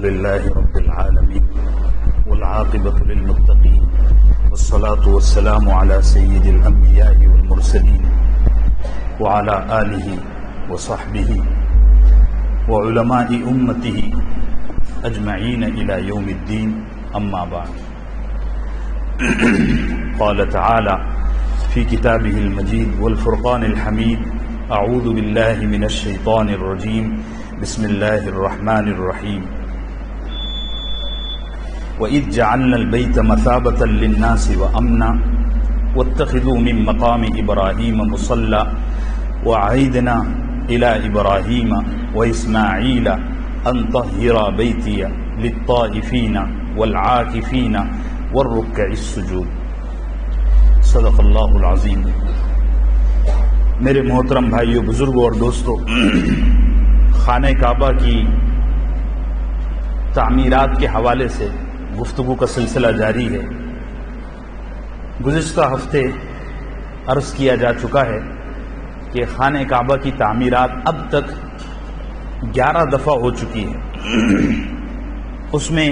لله رب العالمين والعاقبة للمتقين والصلاة والسلام على سيد الأنبياء والمرسلين وعلى آله وصحبه وعلماء أمته أجمعين إلى يوم الدين أما بعد قال تعالى في كتابه المجيد والفرقان الحميد أعوذ بالله من الشيطان الرجيم بسم الله الرحمن الرحيم وإذ جعلنا البيت مثابة للناس وأمنا واتخذوا من مقام إبراهيم مصلى وعهدنا إلى إبراهيم وإسماعيل أن طهر بيتي للطائفين والعاكفين والركع السجود صدق اللہ العظیم۔ میرے محترم بھائیو، بزرگوں اور دوستو، خانہ کعبہ کی تعمیرات کے حوالے سے گفتگو کا سلسلہ جاری ہے۔ گزشتہ ہفتے عرض کیا جا چکا ہے کہ خانہ کعبہ کی تعمیرات اب تک 11 دفعہ ہو چکی ہے۔ اس میں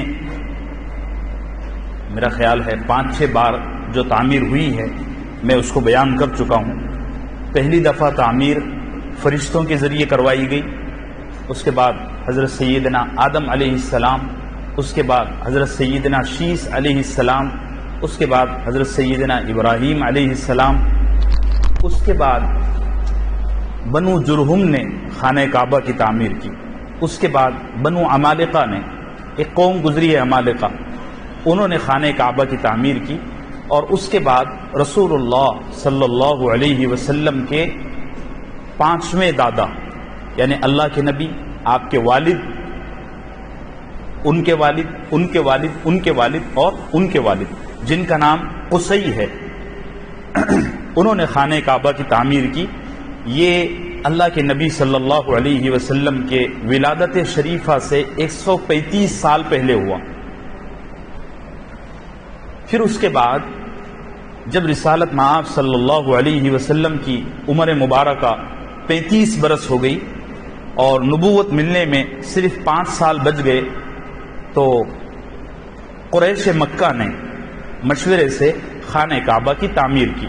میرا خیال ہے 5-6 بار جو تعمیر ہوئی ہے میں اس کو بیان کر چکا ہوں۔ پہلی دفعہ تعمیر فرشتوں کے ذریعے کروائی گئی، اس کے بعد حضرت سیدنا آدم علیہ السلام، اس کے بعد حضرت سیدنا شیس علیہ السلام، اس کے بعد حضرت سیدنا ابراہیم علیہ السلام، اس کے بعد بنو جرہم نے خانہ کعبہ کی تعمیر کی، اس کے بعد بنو عمالقہ نے، ایک قوم گزری ہے عمالقہ، انہوں نے خانہ کعبہ کی تعمیر کی، اور اس کے بعد رسول اللہ صلی اللہ علیہ وسلم کے 5ویں دادا یعنی اللہ کے نبی، آپ کے والد، ان کے والد، ان کے والد، ان کے والد اور ان کے والد، جن کا نام قصی ہے، انہوں نے خانہ کعبہ کی تعمیر کی۔ یہ اللہ کے نبی صلی اللہ علیہ وسلم کے ولادت شریفہ سے 135 سال پہلے ہوا۔ پھر اس کے بعد جب رسالت مآب صلی اللہ علیہ وسلم کی عمر مبارکہ 35 برس ہو گئی اور نبوت ملنے میں صرف 5 سال بچ گئے، تو قریش مکہ نے مشورے سے خانہ کعبہ کی تعمیر کی۔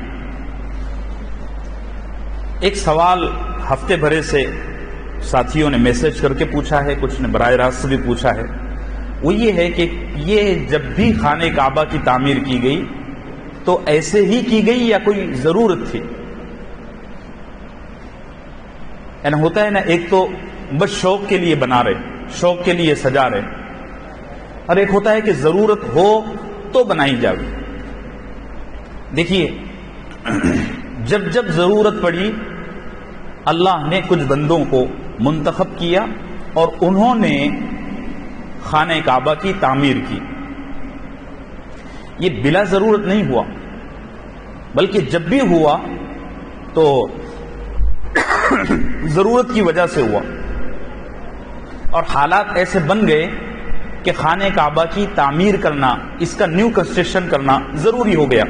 ایک سوال ہفتے بھرے سے ساتھیوں نے میسج کر کے پوچھا ہے، کچھ نے براہ راست بھی پوچھا ہے، وہ یہ ہے کہ یہ جب بھی خانہ کعبہ کی تعمیر کی گئی تو ایسے ہی کی گئی یا کوئی ضرورت تھی؟ یعنی ہوتا ہے نا، ایک تو بس شوق کے لیے بنا رہے، شوق کے لیے سجا رہے، اور ایک ہوتا ہے کہ ضرورت ہو تو بنائی جائے۔ دیکھیے، جب جب ضرورت پڑی اللہ نے کچھ بندوں کو منتخب کیا اور انہوں نے خانہ کعبہ کی تعمیر کی۔ یہ بلا ضرورت نہیں ہوا، بلکہ جب بھی ہوا تو ضرورت کی وجہ سے ہوا، اور حالات ایسے بن گئے کہ خانہ کعبہ کی تعمیر کرنا، اس کا نیو کنسٹرکشن کرنا ضروری ہو گیا۔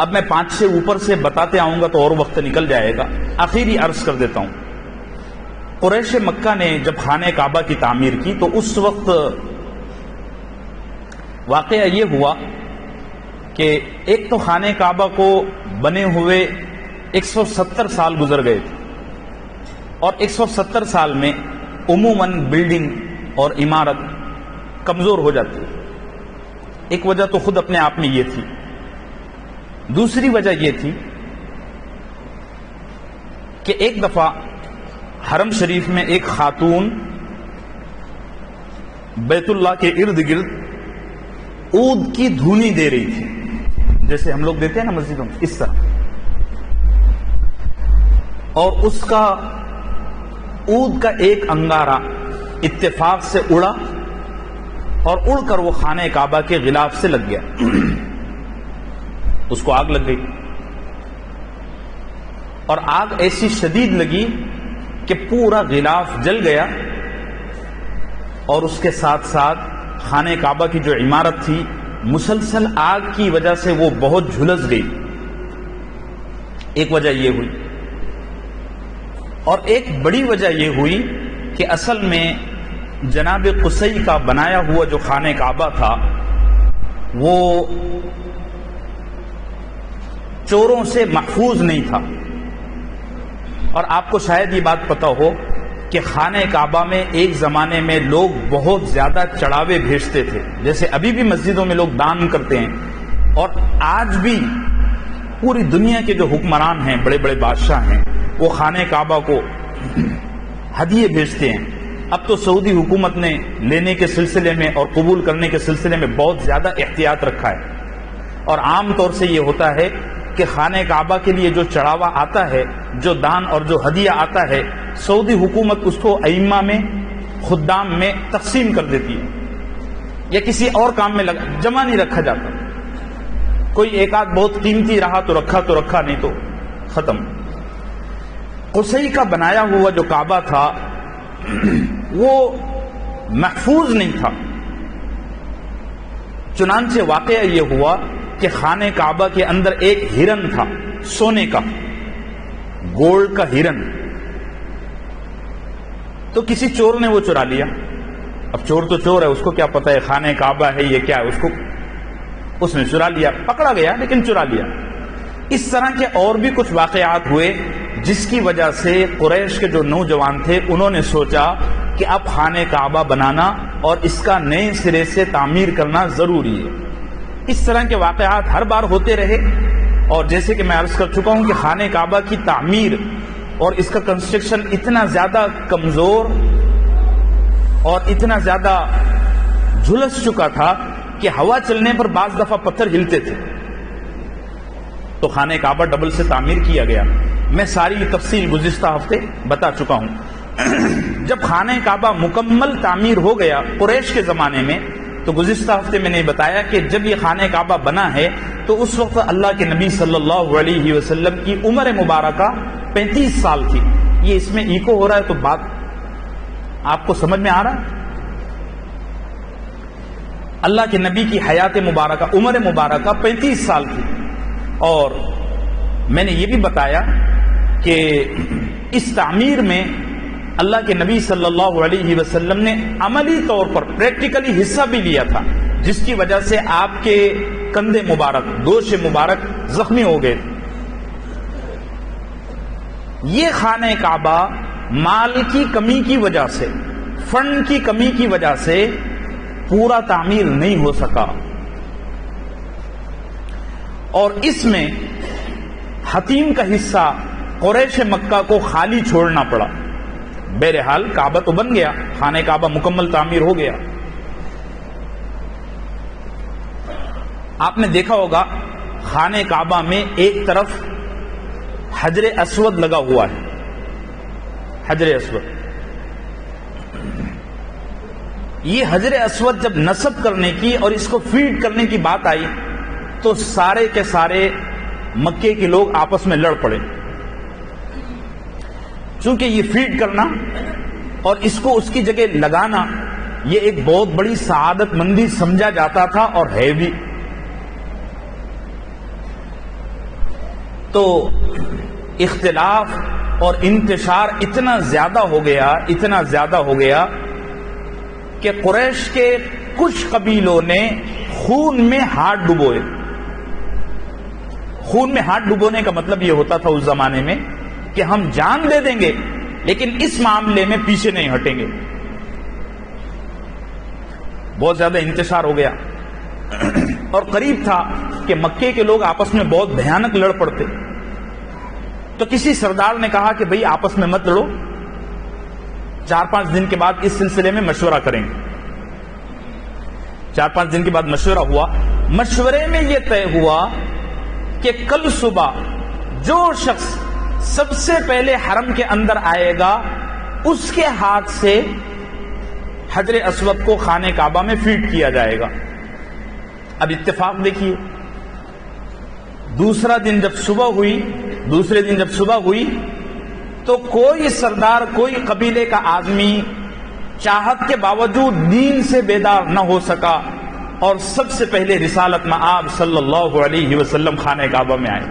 اب میں 5-6 اوپر سے بتاتے آؤں گا تو اور وقت نکل جائے گا، آخری عرض کر دیتا ہوں۔ قریش مکہ نے جب خانہ کعبہ کی تعمیر کی تو اس وقت واقعہ یہ ہوا کہ ایک تو خانہ کعبہ کو بنے ہوئے 170 سال گزر گئے تھے، اور 170 سال میں عموماً بلڈنگ اور عمارت کمزور ہو جاتی ہے۔ ایک وجہ تو خود اپنے آپ میں یہ تھی، دوسری وجہ یہ تھی کہ ایک دفعہ حرم شریف میں ایک خاتون بیت اللہ کے ارد گرد عود کی دھونی دے رہی تھی، جیسے ہم لوگ دیتے ہیں نا مسجدوں میں، اس طرح، اور اس کا عود کا ایک انگارہ اتفاق سے اڑا اور اڑ کر وہ خانہ کعبہ کے غلاف سے لگ گیا، اس کو آگ لگ گئی، اور آگ ایسی شدید لگی کہ پورا غلاف جل گیا، اور اس کے ساتھ ساتھ خانہ کعبہ کی جو عمارت تھی مسلسل آگ کی وجہ سے وہ بہت جھلس گئی۔ ایک وجہ یہ ہوئی، اور ایک بڑی وجہ یہ ہوئی کہ اصل میں جناب قصی کا بنایا ہوا جو خانہ کعبہ تھا وہ چوروں سے محفوظ نہیں تھا. اور آپ کو شاید یہ بات پتہ ہو کہ خانہ کعبہ میں ایک زمانے میں لوگ بہت زیادہ چڑھاوے بھیجتے تھے، جیسے ابھی بھی مسجدوں میں لوگ دان کرتے ہیں، اور آج بھی پوری دنیا کے جو حکمران ہیں، بڑے بڑے بادشاہ ہیں، وہ خانہ کعبہ کو ہدیے بھیجتے ہیں. اب تو سعودی حکومت نے لینے کے سلسلے میں اور قبول کرنے کے سلسلے میں بہت زیادہ احتیاط رکھا ہے، اور عام طور سے یہ ہوتا ہے کہ خانہ کعبہ کے لیے جو چڑھاوا آتا ہے، جو دان اور جو ہدیہ آتا ہے، سعودی حکومت اس کو ائمہ میں، خدام میں تقسیم کر دیتی ہے، یا کسی اور کام میں جمع نہیں رکھا جاتا. کوئی ایک آدھ بہت قیمتی رہا تو رکھا نہیں تو ختم. قصی کا بنایا ہوا جو کعبہ تھا وہ محفوظ نہیں تھا. چنانچہ واقعہ یہ ہوا کہ خانہ کعبہ کے اندر ایک ہرن تھا، سونے کا، گولڈ کا ہرن. تو کسی چور نے وہ چرا لیا. اب چور تو چور ہے، اس کو کیا پتہ ہے خانہ کعبہ ہے یہ کیا ہے، اس نے چرا لیا. پکڑا گیا لیکن چرا لیا. اس طرح کے اور بھی کچھ واقعات ہوئے جس کی وجہ سے قریش کے جو نوجوان تھے انہوں نے سوچا کہ اب خانہ کعبہ بنانا اور اس کا نئے سرے سے تعمیر کرنا ضروری ہے. اس طرح کے واقعات ہر بار ہوتے رہے، اور جیسے کہ میں عرض کر چکا ہوں کہ خانہ کعبہ کی تعمیر اور اس کا کنسٹرکشن اتنا زیادہ کمزور اور اتنا زیادہ جھلس چکا تھا کہ ہوا چلنے پر بعض دفعہ پتھر ہلتے تھے. تو خانہ کعبہ ڈبل سے تعمیر کیا گیا. میں ساری تفصیل گزشتہ ہفتے بتا چکا ہوں. جب خانہ کعبہ مکمل تعمیر ہو گیا قریش کے زمانے میں، تو گزشتہ ہفتے میں نے بتایا کہ جب یہ خانہ کعبہ بنا ہے تو اس وقت اللہ کے نبی صلی اللہ علیہ وسلم کی عمر مبارکہ 35 سال تھی. یہ اس میں ایکو ہو رہا ہے تو بات آپ کو سمجھ میں آ رہا ہے؟ اللہ کے نبی کی حیات مبارکہ، عمر مبارکہ 35 سال تھی. اور میں نے یہ بھی بتایا کہ اس تعمیر میں اللہ کے نبی صلی اللہ علیہ وسلم نے عملی طور پر پریکٹیکلی حصہ بھی لیا تھا، جس کی وجہ سے آپ کے کندھے مبارک، دوش مبارک زخمی ہو گئے. یہ خانہ کعبہ مال کی کمی کی وجہ سے، فنڈ کی کمی کی وجہ سے پورا تعمیر نہیں ہو سکا، اور اس میں حتیم کا حصہ قریش مکہ کو خالی چھوڑنا پڑا. بہرحال کعبہ تو بن گیا، خانہ کعبہ مکمل تعمیر ہو گیا. آپ نے دیکھا ہوگا خانہ کعبہ میں ایک طرف حجر اسود لگا ہوا ہے، حجر اسود. یہ حجر اسود جب نصب کرنے کی اور اس کو فیڈ کرنے کی بات آئی تو سارے کے سارے مکے کے لوگ آپس میں لڑ پڑے، چونکہ یہ فیڈ کرنا اور اس کو اس کی جگہ لگانا یہ ایک بہت بڑی سعادت مندی سمجھا جاتا تھا، اور ہے بھی. تو اختلاف اور انتشار اتنا زیادہ ہو گیا کہ قریش کے کچھ قبیلوں نے خون میں ہاتھ ڈبوئے. خون میں ہاتھ ڈبونے کا مطلب یہ ہوتا تھا اس زمانے میں کہ ہم جان دے دیں گے لیکن اس معاملے میں پیچھے نہیں ہٹیں گے. بہت زیادہ انتشار ہو گیا، اور قریب تھا کہ مکے کے لوگ آپس میں بہت بھیانک لڑ پڑتے. تو کسی سردار نے کہا کہ بھئی آپس میں مت لڑو، 4-5 دن کے بعد اس سلسلے میں مشورہ کریں گے. 4-5 دن کے بعد مشورہ ہوا. مشورے میں یہ طے ہوا کہ کل صبح جو شخص سب سے پہلے حرم کے اندر آئے گا اس کے ہاتھ سے حجر اسود کو خانہ کعبہ میں فیڈ کیا جائے گا. اب اتفاق دیکھیے، دوسرے دن جب صبح ہوئی تو کوئی سردار، کوئی قبیلے کا آدمی چاہت کے باوجود دین سے بیدار نہ ہو سکا، اور سب سے پہلے رسالت مآب صلی اللہ علیہ وسلم خانہ کعبہ میں آئے.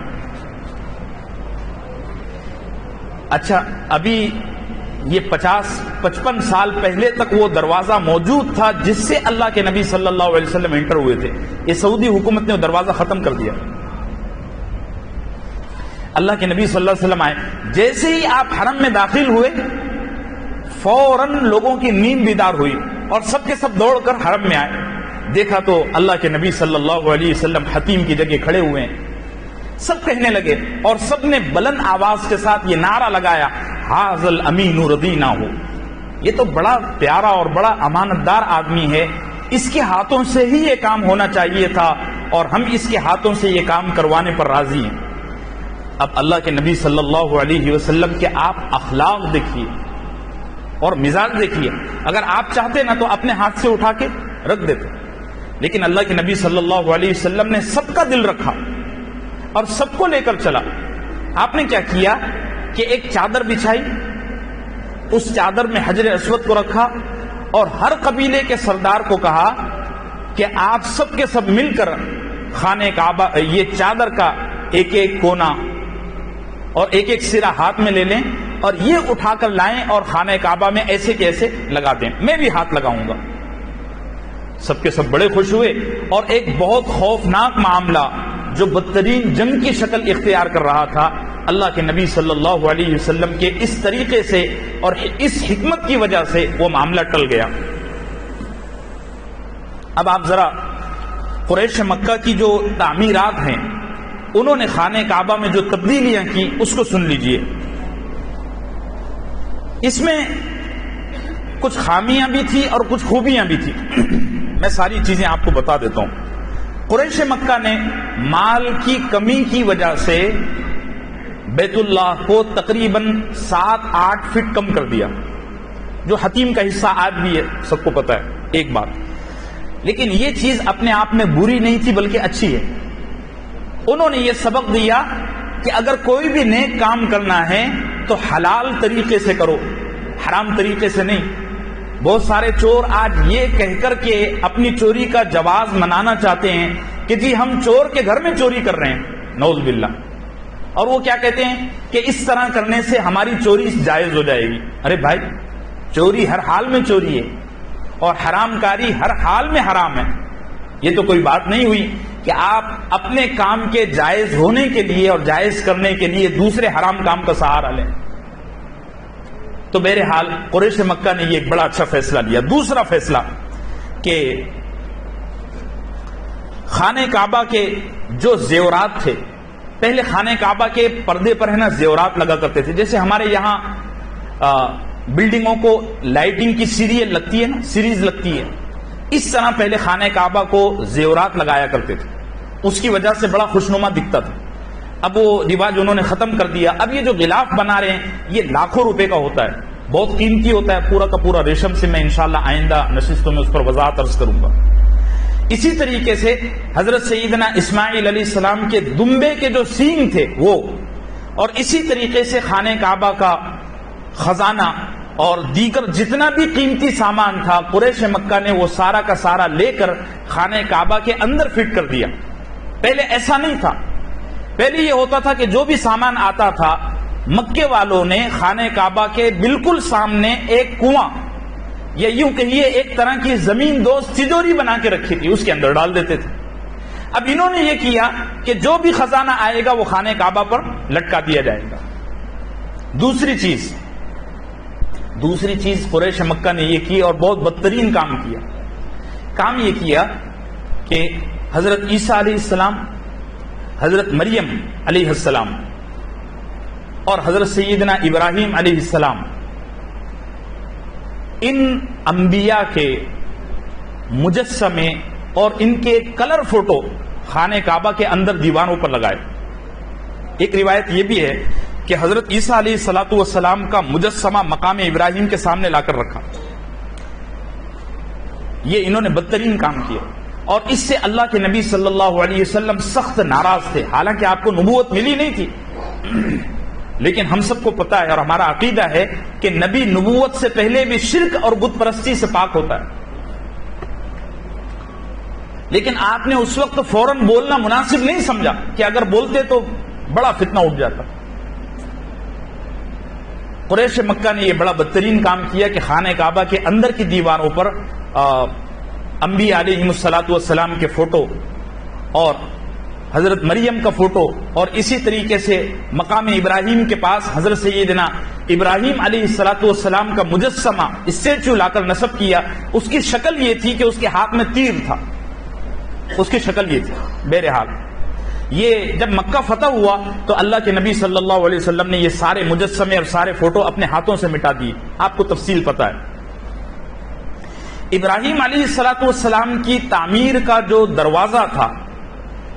اچھا، ابھی یہ 50-55 سال پہلے تک وہ دروازہ موجود تھا جس سے اللہ کے نبی صلی اللہ علیہ وسلم انٹر ہوئے تھے. یہ سعودی حکومت نے وہ دروازہ ختم کر دیا. اللہ کے نبی صلی اللہ علیہ وسلم آئے, جیسے ہی آپ حرم میں داخل ہوئے فوراً لوگوں کی نیند بیدار ہوئی اور سب کے سب دوڑ کر حرم میں آئے. دیکھا تو اللہ کے نبی صلی اللہ علیہ وسلم حتیم کی جگہ کھڑے ہوئے ہیں. سب کہنے لگے اور سب نے بلند آواز کے ساتھ یہ نعرہ لگایا, ھذا الامین رضیناہ, یہ تو بڑا پیارا اور بڑا امانت دار آدمی ہے, اس کے ہاتھوں سے ہی یہ کام ہونا چاہیے تھا اور ہم اس کے ہاتھوں سے یہ کام کروانے پر راضی ہیں. اب اللہ کے نبی صلی اللہ علیہ وسلم کے آپ اخلاق دیکھیے اور مزاج دیکھیے. اگر آپ چاہتے نا تو اپنے ہاتھ سے اٹھا کے رکھ دیتے, لیکن اللہ کے نبی صلی اللہ علیہ وسلم نے سب کا دل رکھا اور سب کو لے کر چلا. آپ نے کیا کیا کہ ایک چادر بچھائی, اس چادر میں حجر اسود کو رکھا اور ہر قبیلے کے سردار کو کہا کہ آپ سب کے سب مل کر خانہ کعبہ یہ چادر کا ایک ایک کونا اور ایک ایک سرا ہاتھ میں لے لیں اور یہ اٹھا کر لائیں اور خانہ کعبہ میں ایسے کے ایسے لگا دیں, میں بھی ہاتھ لگاؤں گا. سب کے سب بڑے خوش ہوئے اور ایک بہت خوفناک معاملہ جو بدترین جنگ کی شکل اختیار کر رہا تھا, اللہ کے نبی صلی اللہ علیہ وسلم کے اس طریقے سے اور اس حکمت کی وجہ سے وہ معاملہ ٹل گیا. اب آپ ذرا قریش مکہ کی جو تعمیرات ہیں, انہوں نے خانہ کعبہ میں جو تبدیلیاں کی اس کو سن لیجئے. اس میں کچھ خامیاں بھی تھی اور کچھ خوبیاں بھی تھی. میں ساری چیزیں آپ کو بتا دیتا ہوں. قریش مکہ نے مال کی کمی کی وجہ سے بیت اللہ کو تقریباً 7-8 فٹ کم کر دیا, جو حتیم کا حصہ آج بھی ہے, سب کو پتا ہے ایک بات. لیکن یہ چیز اپنے آپ میں بری نہیں تھی بلکہ اچھی ہے. انہوں نے یہ سبق دیا کہ اگر کوئی بھی نیک کام کرنا ہے تو حلال طریقے سے کرو, حرام طریقے سے نہیں. بہت سارے چور آج یہ کہہ کر کے اپنی چوری کا جواز منانا چاہتے ہیں کہ جی ہم چور کے گھر میں چوری کر رہے ہیں, نعوذ باللہ. اور وہ کیا کہتے ہیں کہ اس طرح کرنے سے ہماری چوری جائز ہو جائے گی. ارے بھائی, چوری ہر حال میں چوری ہے اور حرام کاری ہر حال میں حرام ہے. یہ تو کوئی بات نہیں ہوئی کہ آپ اپنے کام کے جائز ہونے کے لیے اور جائز کرنے کے لیے دوسرے حرام کام کا سہارا لیں. تو بہرحال قریش مکہ نے یہ ایک بڑا اچھا فیصلہ لیا. دوسرا فیصلہ کہ خانہ کعبہ کے جو زیورات تھے, پہلے خانہ کعبہ کے پردے پر ہے نا زیورات لگا کرتے تھے, جیسے ہمارے یہاں بلڈنگوں کو لائٹنگ کی سیریل لگتی ہے نا, سیریز لگتی ہے, اس طرح پہلے خانہ کعبہ کو زیورات لگایا کرتے تھے. اس کی وجہ سے بڑا خوشنما دکھتا تھا. اب وہ رواج انہوں نے ختم کر دیا. اب یہ جو غلاف بنا رہے ہیں یہ لاکھوں روپے کا ہوتا ہے, بہت قیمتی ہوتا ہے, پورا کا پورا ریشم سے. میں انشاءاللہ آئندہ نشستوں میں اس پر وضاحت عرض کروں گا. اسی طریقے سے حضرت سیدنا اسماعیل علیہ السلام کے دمبے کے جو سینگ تھے وہ, اور اسی طریقے سے خانہ کعبہ کا خزانہ اور دیگر جتنا بھی قیمتی سامان تھا قریش مکہ نے وہ سارا کا سارا لے کر خانہ کعبہ کے اندر فٹ کر دیا. پہلے ایسا نہیں تھا. پہلے یہ ہوتا تھا کہ جو بھی سامان آتا تھا مکے والوں نے خانہ کعبہ کے بالکل سامنے ایک کنواں یا یوں کہیے ایک طرح کی زمین دوست تجوری بنا کے رکھی تھی, اس کے اندر ڈال دیتے تھے. اب انہوں نے یہ کیا کہ جو بھی خزانہ آئے گا وہ خانہ کعبہ پر لٹکا دیا جائے گا. دوسری چیز قریش مکہ نے یہ کی اور بہت بدترین کام کیا. کام یہ کیا کہ حضرت عیسیٰ علیہ السلام, حضرت مریم علیہ السلام اور حضرت سیدنا ابراہیم علیہ السلام, ان انبیاء کے مجسمے اور ان کے کلر فوٹو خانہ کعبہ کے اندر دیواروں پر لگائے. ایک روایت یہ بھی ہے کہ حضرت عیسیٰ علیہ الصلوۃ والسلام کا مجسمہ مقام ابراہیم کے سامنے لا کر رکھا. یہ انہوں نے بدترین کام کیا اور اس سے اللہ کے نبی صلی اللہ علیہ وسلم سخت ناراض تھے. حالانکہ آپ کو نبوت ملی نہیں تھی, لیکن ہم سب کو پتا ہے اور ہمارا عقیدہ ہے کہ نبی نبوت سے پہلے بھی شرک اور بت پرستی سے پاک ہوتا ہے. لیکن آپ نے اس وقت فوراً بولنا مناسب نہیں سمجھا کہ اگر بولتے تو بڑا فتنہ اٹھ جاتا. قریش مکہ نے یہ بڑا بدترین کام کیا کہ خانہ کعبہ کے اندر کی دیواروں پر انبیاء علیہم الصلوۃ والسلام کے فوٹو اور حضرت مریم کا فوٹو اور اسی طریقے سے مقام ابراہیم کے پاس حضرت سیدنا ابراہیم علیہ الصلوۃ والسلام کا مجسمہ اسٹیچو لا کر نصب کیا. اس کی شکل یہ تھی کہ اس کے ہاتھ میں تیر تھا, اس کی شکل یہ تھی. بہرحال یہ جب مکہ فتح ہوا تو اللہ کے نبی صلی اللہ علیہ وسلم نے یہ سارے مجسمے اور سارے فوٹو اپنے ہاتھوں سے مٹا دیے. آپ کو تفصیل پتہ ہے. ابراہیم علیہ الصلوۃ والسلام کی تعمیر کا جو دروازہ تھا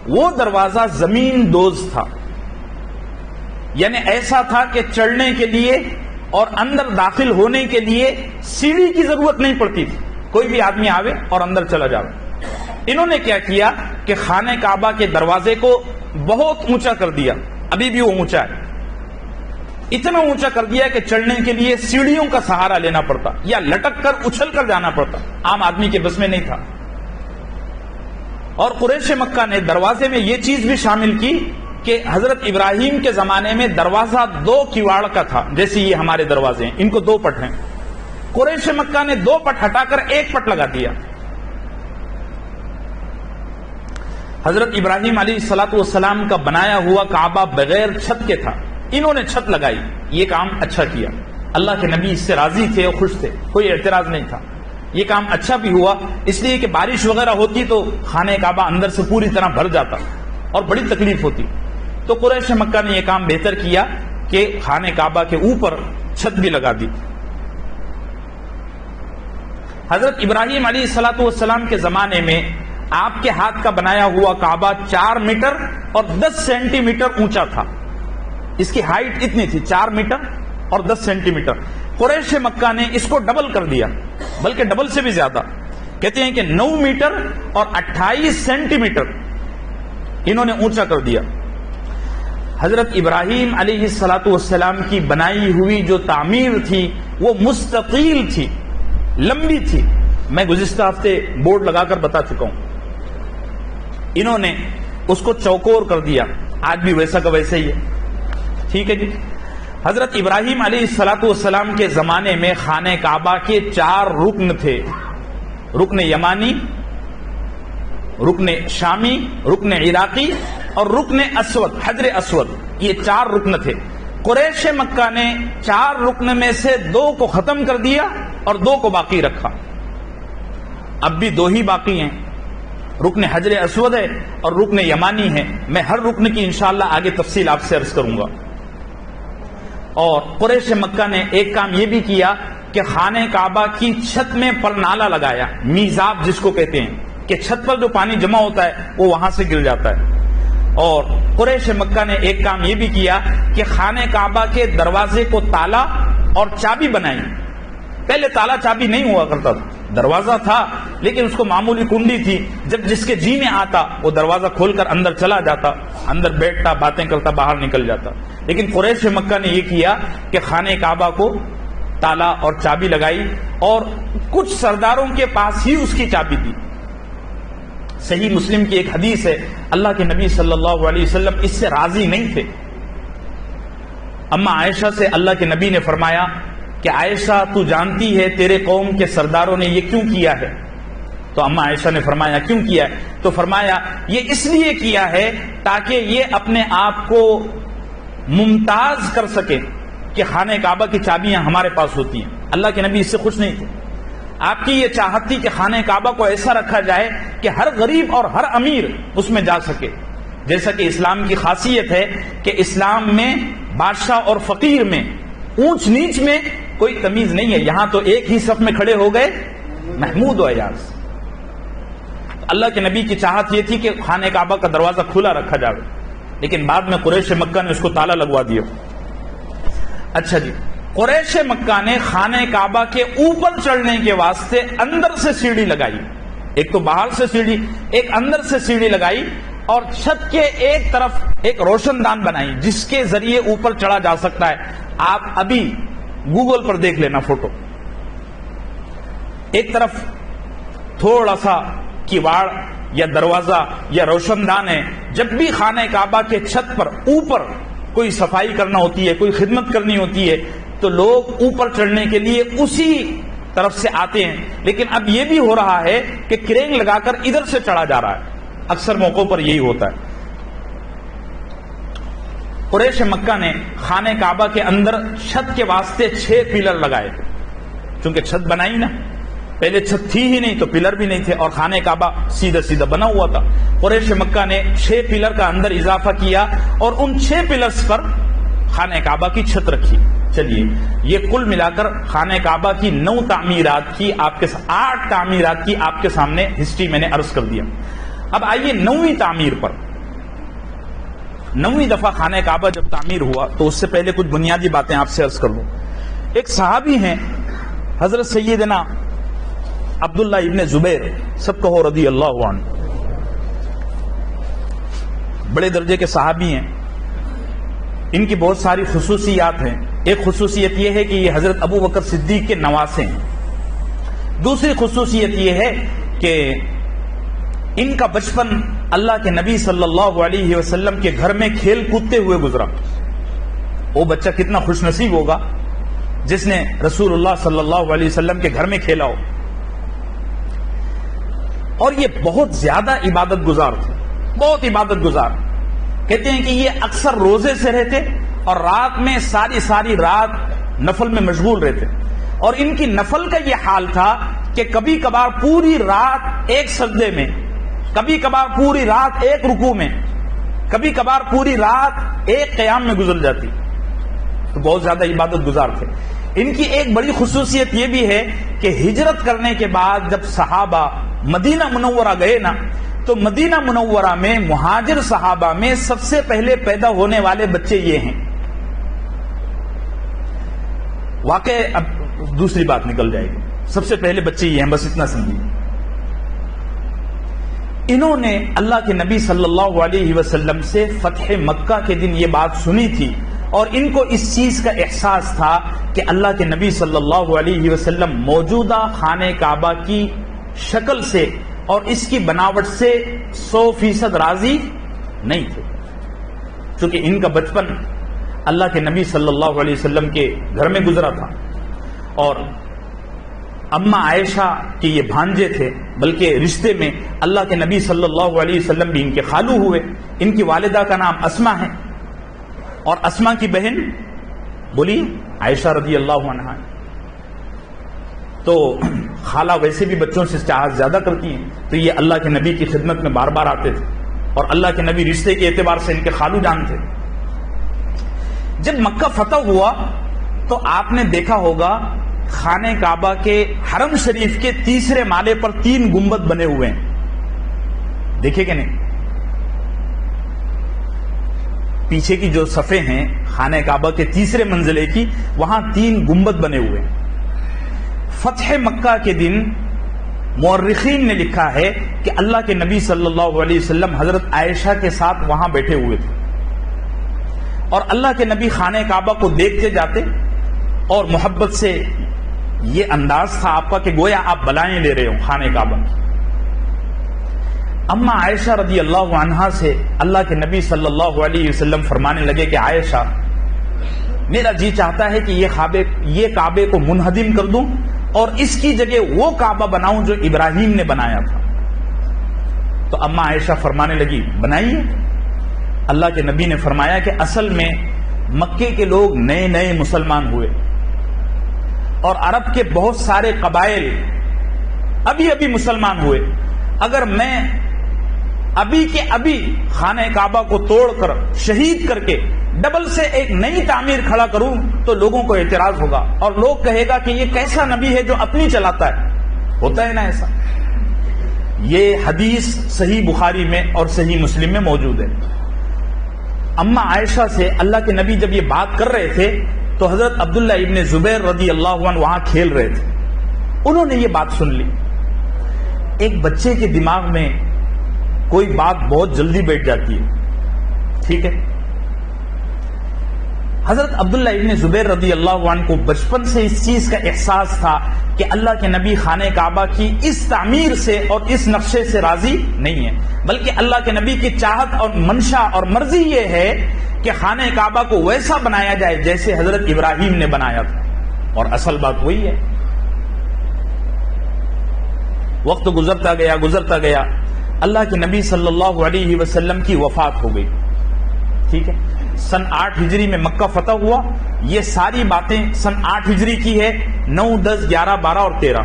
وہ دروازہ زمین دوز تھا, یعنی ایسا تھا کہ چڑھنے کے لیے اور اندر داخل ہونے کے لیے سیڑھی کی ضرورت نہیں پڑتی تھی, کوئی بھی آدمی آوے اور اندر چلا جاوے. انہوں نے کیا کیا کہ خانہ کعبہ کے دروازے کو بہت اونچا کر دیا, ابھی بھی وہ اونچا ہے, اتنا اونچا کر دیا کہ چڑھنے کے لیے سیڑھیوں کا سہارا لینا پڑتا یا لٹک کر اچھل کر جانا پڑتا, عام آدمی کے بس میں نہیں تھا. اور قریش مکہ نے دروازے میں یہ چیز بھی شامل کی کہ حضرت ابراہیم کے زمانے میں دروازہ 2 کیواڑ کا تھا, جیسے یہ ہمارے دروازے ہیں, ان کو 2 پٹ ہیں. قریش مکہ نے 2 پٹ ہٹا کر 1 پٹ لگا دیا. حضرت ابراہیم علیہ الصلوۃ والسلام کا بنایا ہوا کعبہ بغیر چھت کے تھا, انہوں نے چھت لگائی. یہ کام اچھا کیا, اللہ کے نبی اس سے راضی تھے اور خوش تھے, کوئی اعتراض نہیں تھا. یہ کام اچھا بھی ہوا اس لیے کہ بارش وغیرہ ہوتی تو خانہ کعبہ اندر سے پوری طرح بھر جاتا اور بڑی تکلیف ہوتی. تو قریش مکہ نے یہ کام بہتر کیا کہ خانہ کعبہ کے اوپر چھت بھی لگا دی. حضرت ابراہیم علیہ الصلوۃ والسلام کے زمانے میں آپ کے ہاتھ کا بنایا ہوا کعبہ 4 میٹر اور 10 سینٹی میٹر اونچا تھا. اس کی ہائٹ اتنی تھی, 4 میٹر اور 10 سینٹی میٹر. قریش مکہ نے اس کو ڈبل کر دیا, بلکہ ڈبل سے بھی زیادہ. کہتے ہیں کہ 9 میٹر اور 28 سینٹی میٹر انہوں نے اونچا کر دیا. حضرت ابراہیم علیہ الصلوۃ والسلام کی بنائی ہوئی جو تعمیر تھی وہ مستطیل تھی, لمبی تھی. میں گزشتہ ہفتے بورڈ لگا کر بتا چکا ہوں. انہوں نے اس کو چوکور کر دیا, آج بھی ویسا کا ویسا ہی ہے. ٹھیک ہے جی. حضرت ابراہیم علیہ الصلوۃ والسلام کے زمانے میں خانہ کعبہ کے 4 رکن تھے, رکن یمانی, رکن شامی, رکن عراقی اور رکن اسود, حجر اسود. یہ 4 رکن تھے. قریش مکہ نے 4 رکن میں سے 2 کو ختم کر دیا اور 2 کو باقی رکھا. اب بھی 2 ہی باقی ہیں, رکن حجر اسود ہے اور رکن یمانی ہے. میں ہر رکن کی انشاءاللہ آگے تفصیل آپ سے عرض کروں گا. اور قریش مکہ نے ایک کام یہ بھی کیا کہ خانہ کعبہ کی چھت میں پرنالا لگایا, میزاب جس کو کہتے ہیں, کہ چھت پر جو پانی جمع ہوتا ہے وہ وہاں سے گر جاتا ہے. اور قریش مکہ نے ایک کام یہ بھی کیا کہ خانہ کعبہ کے دروازے کو تالا اور چابی بنائی. پہلے تالا چابی نہیں ہوا کرتا تھا, دروازہ تھا لیکن اس کو معمولی کنڈی تھی, جب جس کے جی میں آتا وہ دروازہ کھول کر اندر چلا جاتا, اندر بیٹھتا, باتیں کرتا, باہر نکل جاتا. لیکن قریش مکہ نے یہ کیا کہ خانہ کعبہ کو تالا اور چابی لگائی, اور کچھ سرداروں کے پاس ہی اس کی چابی دی. صحیح مسلم کی ایک حدیث ہے, اللہ کے نبی صلی اللہ علیہ وسلم اس سے راضی نہیں تھے. اما عائشہ سے اللہ کے نبی نے فرمایا کہ عائشہ تو جانتی ہے تیرے قوم کے سرداروں نے یہ کیوں کیا ہے؟ تو اما عائشہ نے فرمایا کیوں کیا ہے؟ تو فرمایا یہ اس لیے کیا ہے تاکہ یہ اپنے آپ کو ممتاز کر سکے کہ خانہ کعبہ کی چابیاں ہمارے پاس ہوتی ہیں. اللہ کے نبی اس سے خوش نہیں تھے. آپ کی یہ چاہت تھی کہ خانہ کعبہ کو ایسا رکھا جائے کہ ہر غریب اور ہر امیر اس میں جا سکے. جیسا کہ اسلام کی خاصیت ہے کہ اسلام میں بادشاہ اور فقیر میں, اونچ نیچ میں کوئی تمیز نہیں ہے. یہاں تو ایک ہی صف میں کھڑے ہو گئے محمود و ایاز. اللہ کے نبی کی چاہت یہ تھی کہ خانہ کعبہ کا دروازہ کھلا رکھا جائے, لیکن بعد میں قریش مکہ نے اس کو تالا لگوا دیا. اچھا جی, قریش مکہ نے خانہ کعبہ کے اوپر چڑھنے کے واسطے اندر سے سیڑھی لگائی. ایک تو باہر سے سیڑھی, ایک اندر سے سیڑھی لگائی, اور چھت کے ایک طرف ایک روشن دان بنائی جس کے ذریعے اوپر چڑھا جا سکتا ہے. آپ ابھی گوگل پر دیکھ لینا فوٹو. ایک طرف تھوڑا سا کیواڑ یا دروازہ یا روشن دان ہے. جب بھی خانہ کعبہ کے چھت پر اوپر کوئی صفائی کرنا ہوتی ہے, کوئی خدمت کرنی ہوتی ہے, تو لوگ اوپر چڑھنے کے لیے اسی طرف سے آتے ہیں، لیکن اب یہ بھی ہو رہا ہے کہ کرین لگا کر ادھر سے چڑھا جا رہا ہے، اکثر موقعوں پر یہی ہوتا ہے۔ قریش مکہ نے خانہ کعبہ کے اندر چھت کے واسطے 6 پلر لگائے تھے، چونکہ چھت بنائی نا، پہلے چھت تھی ہی نہیں تو پلر بھی نہیں تھے، اور خانہ کعبہ سیدھا سیدھا بنا ہوا تھا۔ قریش مکہ نے 6 پلر کا اندر اضافہ کیا اور ان 6 پلرز پر خانہ کعبہ کی چھت رکھی۔ چلیے یہ کل ملا کر خانہ کعبہ کی 9 تعمیرات کی 8 تعمیرات کی آپ کے سامنے ہسٹری میں نے عرض کر دیا۔ اب آئیے 9ویں تعمیر پر۔ 9ویں دفعہ خانہ کعبہ جب تعمیر ہوا تو اس سے پہلے کچھ بنیادی باتیں آپ سے عرض کر لوں۔ ایک صحابی ہیں حضرت سیدنا عبداللہ ابن زبیر، سب کہو رضی اللہ عنہ، بڑے درجے کے صحابی ہیں، ان کی بہت ساری خصوصیات ہیں۔ ایک خصوصیت یہ ہے کہ یہ حضرت ابو بکر صدیق کے نواسے ہیں۔ دوسری خصوصیت یہ ہے کہ ان کا بچپن اللہ کے نبی صلی اللہ علیہ وسلم کے گھر میں کھیل کودتے ہوئے گزرا۔ وہ بچہ کتنا خوش نصیب ہوگا جس نے رسول اللہ صلی اللہ علیہ وسلم کے گھر میں کھیلا ہو۔ اور یہ بہت زیادہ عبادت گزار تھے، بہت عبادت گزار۔ کہتے ہیں کہ یہ اکثر روزے سے رہتے اور رات میں ساری رات نفل میں مشغول رہتے، اور ان کی نفل کا یہ حال تھا کہ کبھی کبھار پوری رات ایک سجدے میں، کبھی کبھار پوری رات ایک رکوع میں، کبھی کبھار پوری رات ایک قیام میں گزر جاتی، تو بہت زیادہ عبادت گزار تھے۔ ان کی ایک بڑی خصوصیت یہ بھی ہے کہ ہجرت کرنے کے بعد جب صحابہ مدینہ منورہ گئے نا، تو مدینہ منورہ میں مہاجر صحابہ میں سب سے پہلے پیدا ہونے والے بچے یہ ہیں۔ واقع اب دوسری بات نکل جائے گی، سب سے پہلے بچے یہ ہیں، بس اتنا سمجھیے۔ انہوں نے اللہ کے نبی صلی اللہ علیہ وسلم سے فتح مکہ کے دن یہ بات سنی تھی، اور ان کو اس چیز کا احساس تھا کہ اللہ کے نبی صلی اللہ علیہ وسلم موجودہ خانہ کعبہ کی شکل سے اور اس کی بناوٹ سے 100% راضی نہیں تھے، چونکہ ان کا بچپن اللہ کے نبی صلی اللہ علیہ وسلم کے گھر میں گزرا تھا، اور اما عائشہ کے یہ بھانجے تھے، بلکہ رشتے میں اللہ کے نبی صلی اللہ علیہ وسلم بھی ان کے خالو ہوئے۔ ان کی والدہ کا نام اسما ہے، اور اسما کی بہن بولی عائشہ رضی اللہ عنہا۔ تو خالہ ویسے بھی بچوں سے چاہت زیادہ کرتی ہیں، تو یہ اللہ کے نبی کی خدمت میں بار بار آتے تھے، اور اللہ کے نبی رشتے کے اعتبار سے ان کے خالو جان تھے۔ جب مکہ فتح ہوا تو آپ نے دیکھا ہوگا خانہ کعبہ کے حرم شریف کے 3 مالے پر 3 گنبد بنے ہوئے ہیں، دیکھے کہ نہیں؟ پیچھے کی جو صفیں ہیں خانہ کعبہ کے 3 منزلے کی، وہاں 3 گنبد بنے ہوئے ہیں۔ فتح مکہ کے دن مورخین نے لکھا ہے کہ اللہ کے نبی صلی اللہ علیہ وسلم حضرت عائشہ کے ساتھ وہاں بیٹھے ہوئے تھے، اور اللہ کے نبی خانہ کعبہ کو دیکھتے جاتے، اور محبت سے یہ انداز تھا آپ کا کہ گویا آپ بلائیں لے رہے ہو خانہ کعبہ کی۔ اما عائشہ رضی اللہ عنہا سے اللہ کے نبی صلی اللہ علیہ وسلم فرمانے لگے کہ عائشہ، میرا جی چاہتا ہے کہ یہ کعبے کو منہدم کر دوں اور اس کی جگہ وہ کعبہ بناؤں جو ابراہیم نے بنایا تھا۔ تو اما عائشہ فرمانے لگی بنائیے۔ اللہ کے نبی نے فرمایا کہ اصل میں مکے کے لوگ نئے نئے مسلمان ہوئے، اور عرب کے بہت سارے قبائل ابھی مسلمان ہوئے۔ اگر میں ابھی کے ابھی خانہ کعبہ کو توڑ کر شہید کر کے ڈبل سے ایک نئی تعمیر کھڑا کروں تو لوگوں کو اعتراض ہوگا، اور لوگ کہے گا کہ یہ کیسا نبی ہے جو اپنی چلاتا ہے۔ ہوتا ہے نا ایسا؟ یہ حدیث صحیح بخاری میں اور صحیح مسلم میں موجود ہے۔ اما عائشہ سے اللہ کے نبی جب یہ بات کر رہے تھے تو حضرت عبداللہ ابن زبیر رضی اللہ عنہ وہاں کھیل رہے تھے، انہوں نے یہ بات سن لی۔ ایک بچے کے دماغ میں کوئی بات بہت جلدی بیٹھ جاتی ہے، ٹھیک ہے؟ حضرت عبداللہ ابن زبیر رضی اللہ عنہ کو بچپن سے اس چیز کا احساس تھا کہ اللہ کے نبی خانہ کعبہ کی اس تعمیر سے اور اس نقشے سے راضی نہیں ہے، بلکہ اللہ کے نبی کی چاہت اور منشا اور مرضی یہ ہے کہ خانہ کعبہ کو ویسا بنایا جائے جیسے حضرت ابراہیم نے بنایا تھا، اور اصل بات وہی ہے۔ وقت گزرتا گیا، اللہ کے نبی صلی اللہ علیہ وسلم کی وفات ہو گئی، ٹھیک ہے۔ سن 8 ہجری میں مکہ فتح ہوا۔ یہ ساری باتیں سن 8 ہجری کی ہے۔ 9، 10، 11، 12 اور 13،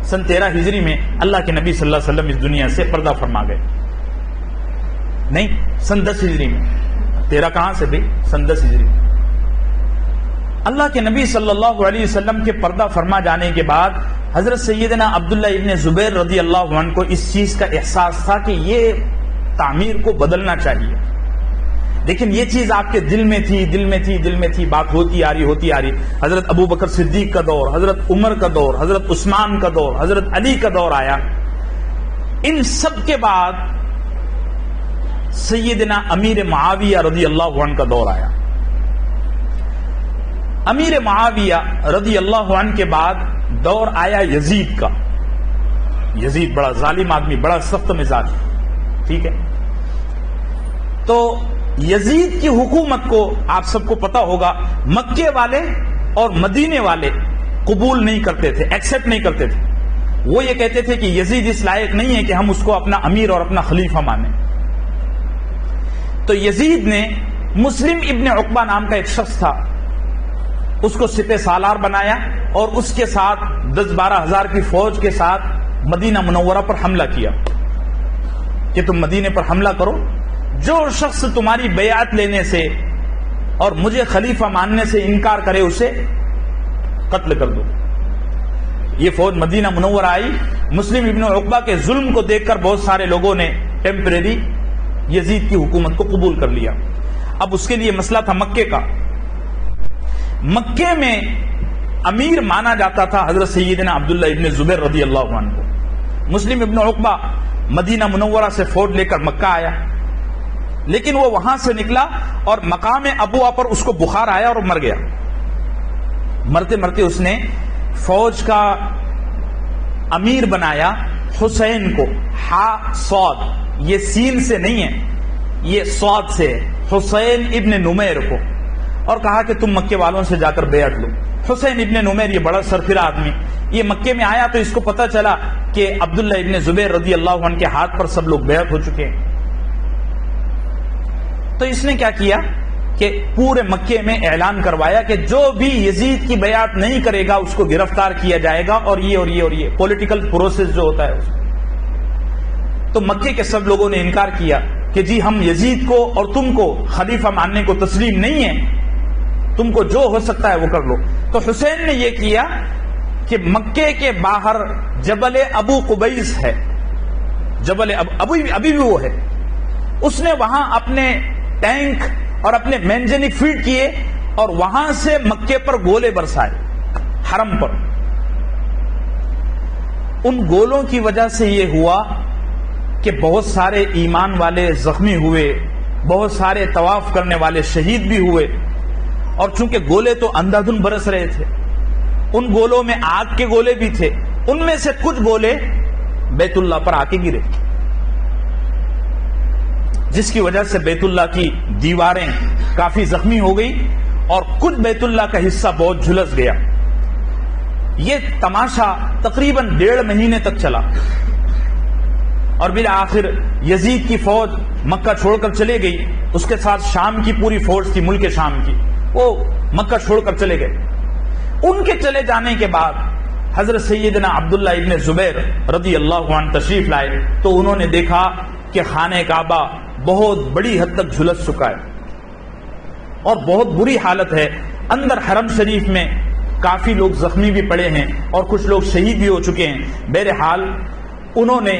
سن 13 ہجری میں اللہ کے نبی صلی اللہ علیہ وسلم اس دنیا سے پردہ فرما گئے۔ نہیں، سن 10 ہجری میں، 13 کہاں سے بھی؟ سن 10 ہجری میں اللہ کے نبی صلی اللہ علیہ وسلم کے پردہ فرما جانے کے بعد حضرت سیدنا عبداللہ ابن زبیر رضی اللہ عنہ کو اس چیز کا احساس تھا کہ یہ تعمیر کو بدلنا چاہیے، لیکن یہ چیز آپ کے دل میں تھی، بات ہوتی آ رہی۔ حضرت ابو بکر صدیق کا دور، حضرت عمر کا دور، حضرت عثمان کا دور، حضرت علی کا دور آیا۔ ان سب کے بعد سیدنا امیر معاویہ رضی اللہ عنہ کا دور آیا۔ امیر معاویہ رضی اللہ عنہ کے بعد دور آیا یزید کا۔ یزید بڑا ظالم آدمی، بڑا سخت مزاج، ٹھیک ہے۔ تو یزید کی حکومت کو آپ سب کو پتا ہوگا، مکے والے اور مدینے والے قبول نہیں کرتے تھے، ایکسپٹ نہیں کرتے تھے۔ وہ یہ کہتے تھے کہ یزید اس لائق نہیں ہے کہ ہم اس کو اپنا امیر اور اپنا خلیفہ مانیں۔ تو یزید نے مسلم ابن عقبہ نام کا ایک شخص تھا، اس کو سپہ سالار بنایا اور اس کے ساتھ 10-12 ہزار کی فوج کے ساتھ مدینہ منورہ پر حملہ کیا کہ تم مدینے پر حملہ کرو، جو شخص تمہاری بیعت لینے سے اور مجھے خلیفہ ماننے سے انکار کرے اسے قتل کر دو۔ یہ فوج مدینہ منورہ آئی۔ مسلم ابن عقبہ کے ظلم کو دیکھ کر بہت سارے لوگوں نے ٹیمپریری یزید کی حکومت کو قبول کر لیا۔ اب اس کے لیے مسئلہ تھا مکے کا۔ مکے میں امیر مانا جاتا تھا حضرت سیدنا عبداللہ ابن زبیر رضی اللہ عنہ کو۔ مسلم ابن عقبہ مدینہ منورہ سے فوج لے کر مکہ آیا، لیکن وہ وہاں سے نکلا اور مقام ابوا پر اس کو بخار آیا اور مر گیا۔ مرتے مرتے اس نے فوج کا امیر بنایا حسین کو، صاد، یہ سین سے نہیں ہے، یہ صاد سے ہے، حسین ابن نمیر کو، اور کہا کہ تم مکے والوں سے جا کر بیعت لو۔ حسین ابن نمیر یہ بڑا سرفرا آدمی، یہ مکے میں آیا تو اس کو پتا چلا کہ عبداللہ ابن زبیر رضی اللہ عنہ کے ہاتھ پر سب لوگ بیعت ہو چکے ہیں۔ تو اس نے کیا کیا کہ پورے مکے میں اعلان کروایا کہ جو بھی یزید کی بیعت نہیں کرے گا اس کو گرفتار کیا جائے گا، اور یہ پولیٹیکل پروسیس جو ہوتا ہے اس میں۔ تو مکے کے سب لوگوں نے انکار کیا کہ جی ہم یزید کو اور تم کو خلیفہ ماننے کو تسلیم نہیں ہے، تم کو جو ہو سکتا ہے وہ کر لو۔ تو حسین نے یہ کیا کہ مکے کے باہر جبل ابو قبیس ہے، جبل ابھی بھی وہ ہے، اس نے وہاں اپنے ٹینک اور اپنے مینجنک فیڈ کیے اور وہاں سے مکے پر گولے برسائے، حرم پر۔ ان گولوں کی وجہ سے یہ ہوا کہ بہت سارے ایمان والے زخمی ہوئے، بہت سارے طواف کرنے والے شہید بھی ہوئے، اور چونکہ گولے تو اندھا دھند برس رہے تھے، ان گولوں میں آگ کے گولے بھی تھے، ان میں سے کچھ گولے بیت اللہ پر آ کے گرے، جس کی وجہ سے بیت اللہ کی دیواریں کافی زخمی ہو گئی اور کچھ بیت اللہ کا حصہ بہت جھلس گیا۔ یہ تماشا تقریباً 1.5 مہینے تک چلا، اور بالآخر یزید کی فوج مکہ چھوڑ کر چلے گئی، اس کے ساتھ شام کی پوری فوج تھی، ملک شام کی، وہ مکہ چھوڑ کر چلے گئے۔ ان کے چلے جانے کے بعد حضرت سیدنا عبداللہ ابن زبیر رضی اللہ عنہ تشریف لائے تو انہوں نے دیکھا کہ خانہ کعبہ بہت بڑی حد تک جھلس چکا ہے اور بہت بری حالت ہے، اندر حرم شریف میں کافی لوگ زخمی بھی پڑے ہیں اور کچھ لوگ شہید بھی ہو چکے ہیں۔ بہرحال انہوں نے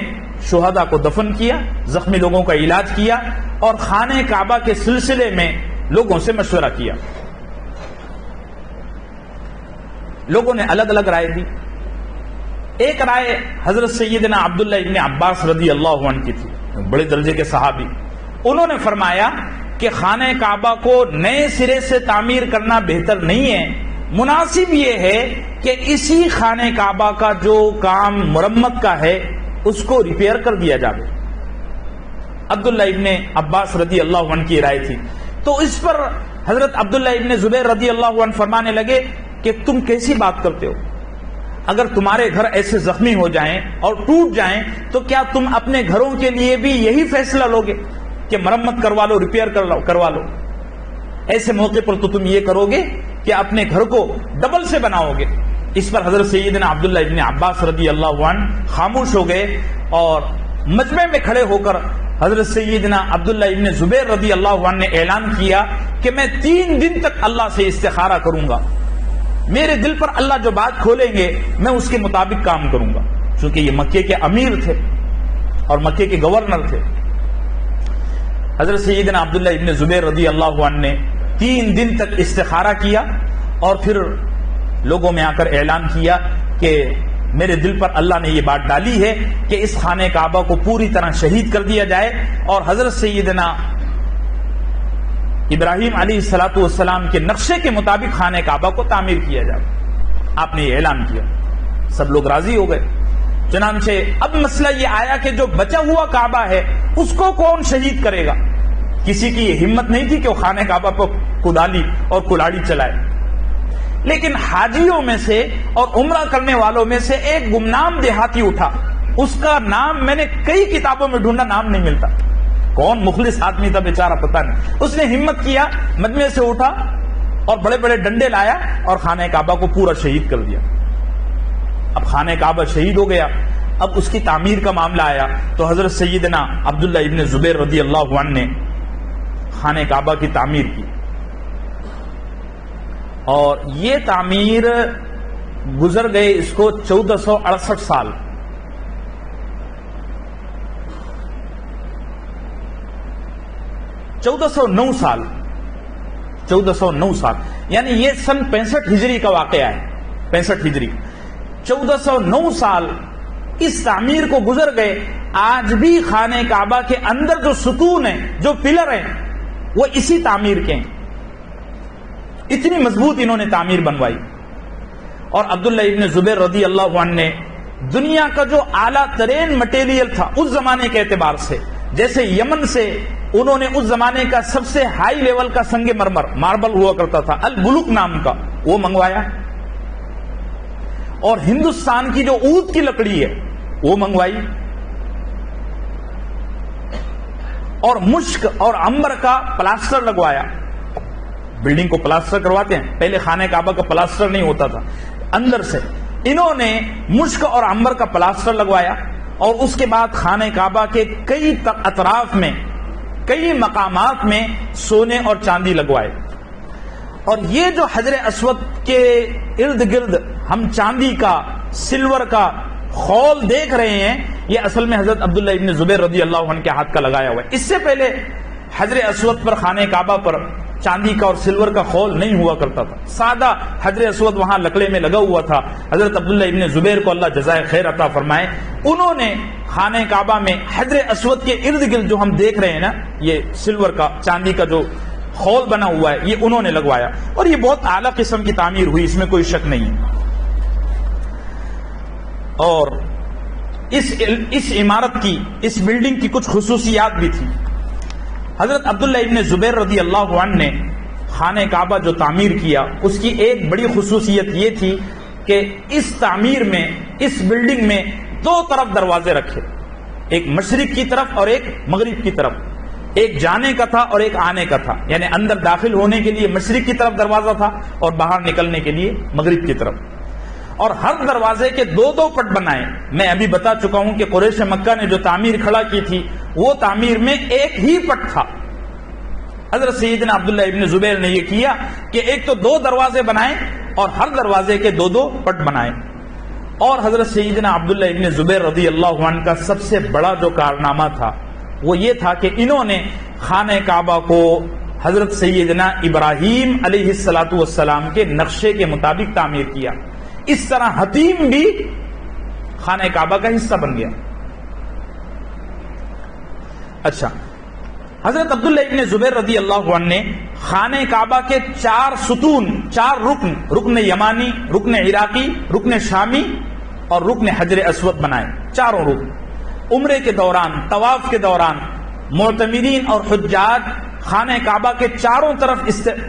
شہداء کو دفن کیا، زخمی لوگوں کا علاج کیا اور خانہ کعبہ کے سلسلے میں لوگوں سے مشورہ کیا۔ لوگوں نے الگ الگ رائے دی۔ ایک رائے حضرت سیدنا عبداللہ ابن عباس رضی اللہ عنہ کی تھی، بڑے درجے کے صحابی۔ انہوں نے فرمایا کہ خانہ کعبہ کو نئے سرے سے تعمیر کرنا بہتر نہیں ہے، مناسب یہ ہے کہ اسی خانہ کعبہ کا جو کام مرمت کا ہے اس کو ریپیئر کر دیا جائے۔ عبداللہ ابن عباس رضی اللہ عنہ کی رائے تھی۔ تو اس پر حضرت عبداللہ ابن زبیر رضی اللہ عنہ فرمانے لگے کہ تم کیسی بات کرتے ہو؟ اگر تمہارے گھر ایسے زخمی ہو جائیں اور ٹوٹ جائیں تو کیا تم اپنے گھروں کے لیے بھی یہی فیصلہ لوگے کہ مرمت کروا لو، ریپیئر کروا لو؟ ایسے موقع پر تو تم یہ کرو گے کہ اپنے گھر کو ڈبل سے بناؤ گے۔ اس پر حضرت سیدنا عبداللہ ابن عباس رضی اللہ عنہ خاموش ہو گئے اور مجمع میں کھڑے ہو کر حضرت سیدنا عبداللہ ابن زبیر رضی اللہ عنہ نے اعلان کیا کہ میں 3 دن تک اللہ سے استخارہ کروں گا، میرے دل پر اللہ جو بات کھولیں گے میں اس کے مطابق کام کروں گا، چونکہ یہ مکے کے امیر تھے اور مکے کے گورنر تھے۔ حضرت سیدنا عبداللہ ابن زبیر رضی اللہ عنہ نے 3 دن تک استخارہ کیا اور پھر لوگوں میں آ کر اعلان کیا کہ میرے دل پر اللہ نے یہ بات ڈالی ہے کہ اس خانہ کعبہ کو پوری طرح شہید کر دیا جائے اور حضرت سیدنا ابراہیم علیہ الصلوۃ والسلام کے نقشے کے مطابق خانہ کعبہ کو تعمیر کیا جائے۔ آپ نے یہ اعلان کیا، سب لوگ راضی ہو گئے۔ چنانچہ اب مسئلہ یہ آیا کہ جو بچا ہوا کعبہ ہے اس کو کون شہید کرے گا؟ کسی کی یہ ہمت نہیں تھی کہ وہ خانہ کعبہ پر کدالی اور کلاڑی چلائے، لیکن حاجیوں میں سے اور عمرہ کرنے والوں میں سے ایک گمنام دیہاتی اٹھا، اس کا نام میں نے کئی کتابوں میں ڈھونڈا، نام نہیں ملتا، کون مخلص آدمی تھا بیچارہ پتہ نہیں۔ اس نے ہمت کیا، مجمع سے اٹھا اور بڑے بڑے ڈنڈے لایا اور خانہ کعبہ کو پورا شہید کر دیا۔ اب خانہ کعبہ شہید ہو گیا، اب اس کی تعمیر کا معاملہ آیا تو حضرت سیدنا عبداللہ ابن زبیر رضی اللہ عنہ نے خانہ کعبہ کی تعمیر کی، اور یہ تعمیر گزر گئے اس کو 1468 سال۔ چودہ سو نو سال یعنی یہ سن 65 ہجری کا واقعہ ہے، 65 ہجری۔ 1409 سال اس تعمیر کو گزر گئے، آج بھی خانہ کعبہ کے اندر جو ستون ہیں، جو پلر ہیں، وہ اسی تعمیر کے ہیں۔ اتنی مضبوط انہوں نے تعمیر بنوائی۔ اور عبداللہ ابن زبیر رضی اللہ عنہ نے دنیا کا جو اعلیٰ ترین مٹیریل تھا اس زمانے کے اعتبار سے، جیسے یمن سے انہوں نے اس زمانے کا سب سے ہائی لیول کا سنگ مرمر، ماربل ہوا کرتا تھا البلوک نام کا، وہ منگوایا، اور ہندوستان کی جو اود کی لکڑی ہے وہ منگوائی، اور مشک اور عنبر کا پلاسٹر لگوایا۔ بلڈنگ کو پلاسٹر کرواتے ہیں، پہلے خانہ کعبہ کا پلاسٹر نہیں ہوتا تھا، اندر سے انہوں نے مشک اور عنبر کا پلاسٹر لگوایا، اور اس کے بعد خانہ کعبہ کے کئی اطراف میں، کئی مقامات میں سونے اور چاندی لگوائے۔ اور یہ جو حجر اسود کے ارد گرد ہم چاندی کا، سلور کا خول دیکھ رہے ہیں، یہ اصل میں حضرت عبداللہ ابن زبیر رضی اللہ عنہ کے ہاتھ کا لگایا ہوا ہے۔ اس سے پہلے حجر اسود پر، خانہ کعبہ پر چاندی کا اور سلور کا خول نہیں ہوا کرتا تھا، سادہ حجر اسود وہاں لکڑے میں لگا ہوا تھا۔ حضرت عبداللہ ابن زبیر کو اللہ جزائے خیر عطا فرمائے، انہوں نے خانہ کعبہ میں حجر اسود کے ارد گرد جو ہم دیکھ رہے ہیں نا، یہ سلور کا، چاندی کا جو خول بنا ہوا ہے، یہ انہوں نے لگوایا، اور یہ بہت اعلیٰ قسم کی تعمیر ہوئی، اس میں کوئی شک نہیں۔ اور اس عمارت کی، اس بلڈنگ کی کچھ خصوصیات بھی تھی۔ حضرت عبداللہ ابن زبیر رضی اللہ عنہ نے خانہ کعبہ جو تعمیر کیا، اس کی ایک بڑی خصوصیت یہ تھی کہ اس تعمیر میں، اس بلڈنگ میں 2 طرف دروازے رکھے، ایک مشرق کی طرف اور ایک مغرب کی طرف، ایک جانے کا تھا اور ایک آنے کا تھا، یعنی اندر داخل ہونے کے لیے مشرق کی طرف دروازہ تھا اور باہر نکلنے کے لیے مغرب کی طرف، اور ہر دروازے کے 2 پٹ بنائے۔ میں ابھی بتا چکا ہوں کہ قریش مکہ نے جو تعمیر کھڑا کی تھی، وہ تعمیر میں ایک ہی پٹ تھا۔ حضرت سیدنا عبداللہ ابن زبیر نے یہ کیا کہ ایک تو 2 دروازے بنائے اور ہر دروازے کے 2 پٹ بنائے۔ اور حضرت سیدنا عبداللہ ابن زبیر رضی اللہ عنہ کا سب سے بڑا جو کارنامہ تھا وہ یہ تھا کہ انہوں نے خانہ کعبہ کو حضرت سیدنا ابراہیم علیہ السلام کے نقشے کے مطابق تعمیر کیا۔ اس طرح حتیم بھی خانہ کعبہ کا حصہ بن گیا۔ اچھا، حضرت عبداللہ ابن زبیر رضی اللہ عنہ نے خانہ کعبہ کے 4 ستون، 4 رکن، رکن یمانی، رکن عراقی، رکن شامی اور رکن حجر اسود بنائے، 4 رکن۔ عمرے کے دوران، طواف کے دوران معتمرین اور حجاج خانہ کعبہ کے چاروں طرف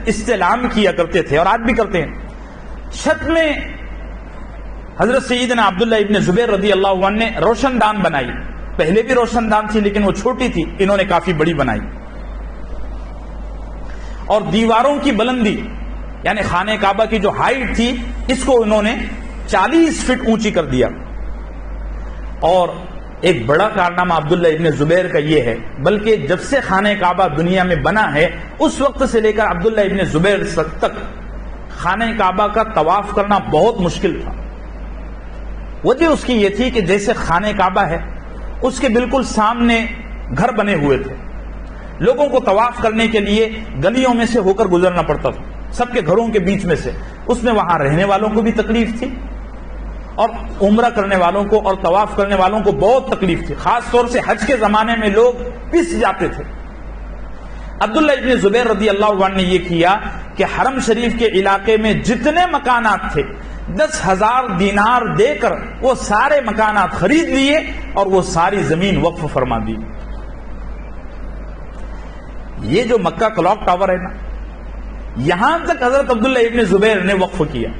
استعلام کیا کرتے تھے اور آج بھی کرتے ہیں. چھت میں حضرت سیدنا عبداللہ ابن زبیر رضی اللہ عنہ نے روشن دان بنائی. پہلے بھی روشن دان تھی لیکن وہ چھوٹی تھی, انہوں نے کافی بڑی بنائی. اور دیواروں کی بلندی یعنی خانہ کعبہ کی جو ہائٹ تھی اس کو انہوں نے 40 فٹ اونچی کر دیا. اور ایک بڑا کارنامہ عبداللہ ابن زبیر کا یہ ہے, بلکہ جب سے خانہ کعبہ دنیا میں بنا ہے اس وقت سے لے کر عبداللہ ابن زبیر تک خانہ کعبہ کا طواف کرنا بہت مشکل تھا. وجہ اس کی یہ تھی کہ جیسے خانہ کعبہ ہے اس کے بالکل سامنے گھر بنے ہوئے تھے, لوگوں کو طواف کرنے کے لیے گلیوں میں سے ہو کر گزرنا پڑتا تھا, سب کے گھروں کے بیچ میں سے. اس میں وہاں رہنے والوں کو بھی تکلیف تھی اور عمرہ کرنے والوں کو اور طواف کرنے والوں کو بہت تکلیف تھی. خاص طور سے حج کے زمانے میں لوگ پس جاتے تھے. عبداللہ ابن زبیر رضی اللہ عنہ نے یہ کیا کہ حرم شریف کے علاقے میں جتنے مکانات تھے 10,000 دینار دے کر وہ سارے مکانات خرید لیے اور وہ ساری زمین وقف فرما دی. یہ جو مکہ کلاک ٹاور ہے نا, یہاں تک حضرت عبداللہ ابن زبیر نے وقف کیا.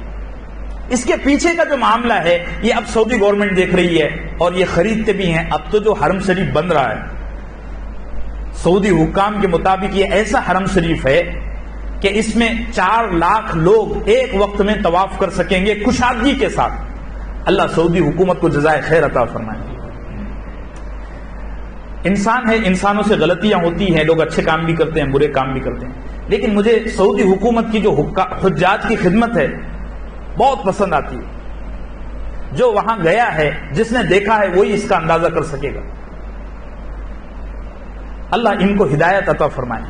اس کے پیچھے کا جو معاملہ ہے یہ اب سعودی گورنمنٹ دیکھ رہی ہے اور یہ خریدتے بھی ہیں. اب تو جو حرم شریف بن رہا ہے سعودی حکام کے مطابق یہ ایسا حرم شریف ہے کہ اس میں 4 لاکھ لوگ ایک وقت میں طواف کر سکیں گے کشادگی کے ساتھ. اللہ سعودی حکومت کو جزائے خیر عطا فرمائے. انسان ہے, انسانوں سے غلطیاں ہوتی ہیں, لوگ اچھے کام بھی کرتے ہیں برے کام بھی کرتے ہیں, لیکن مجھے سعودی حکومت کی جو حجاج کی خدمت ہے بہت پسند آتی ہے. جو وہاں گیا ہے, جس نے دیکھا ہے وہی اس کا اندازہ کر سکے گا. اللہ ان کو ہدایت عطا فرمائے.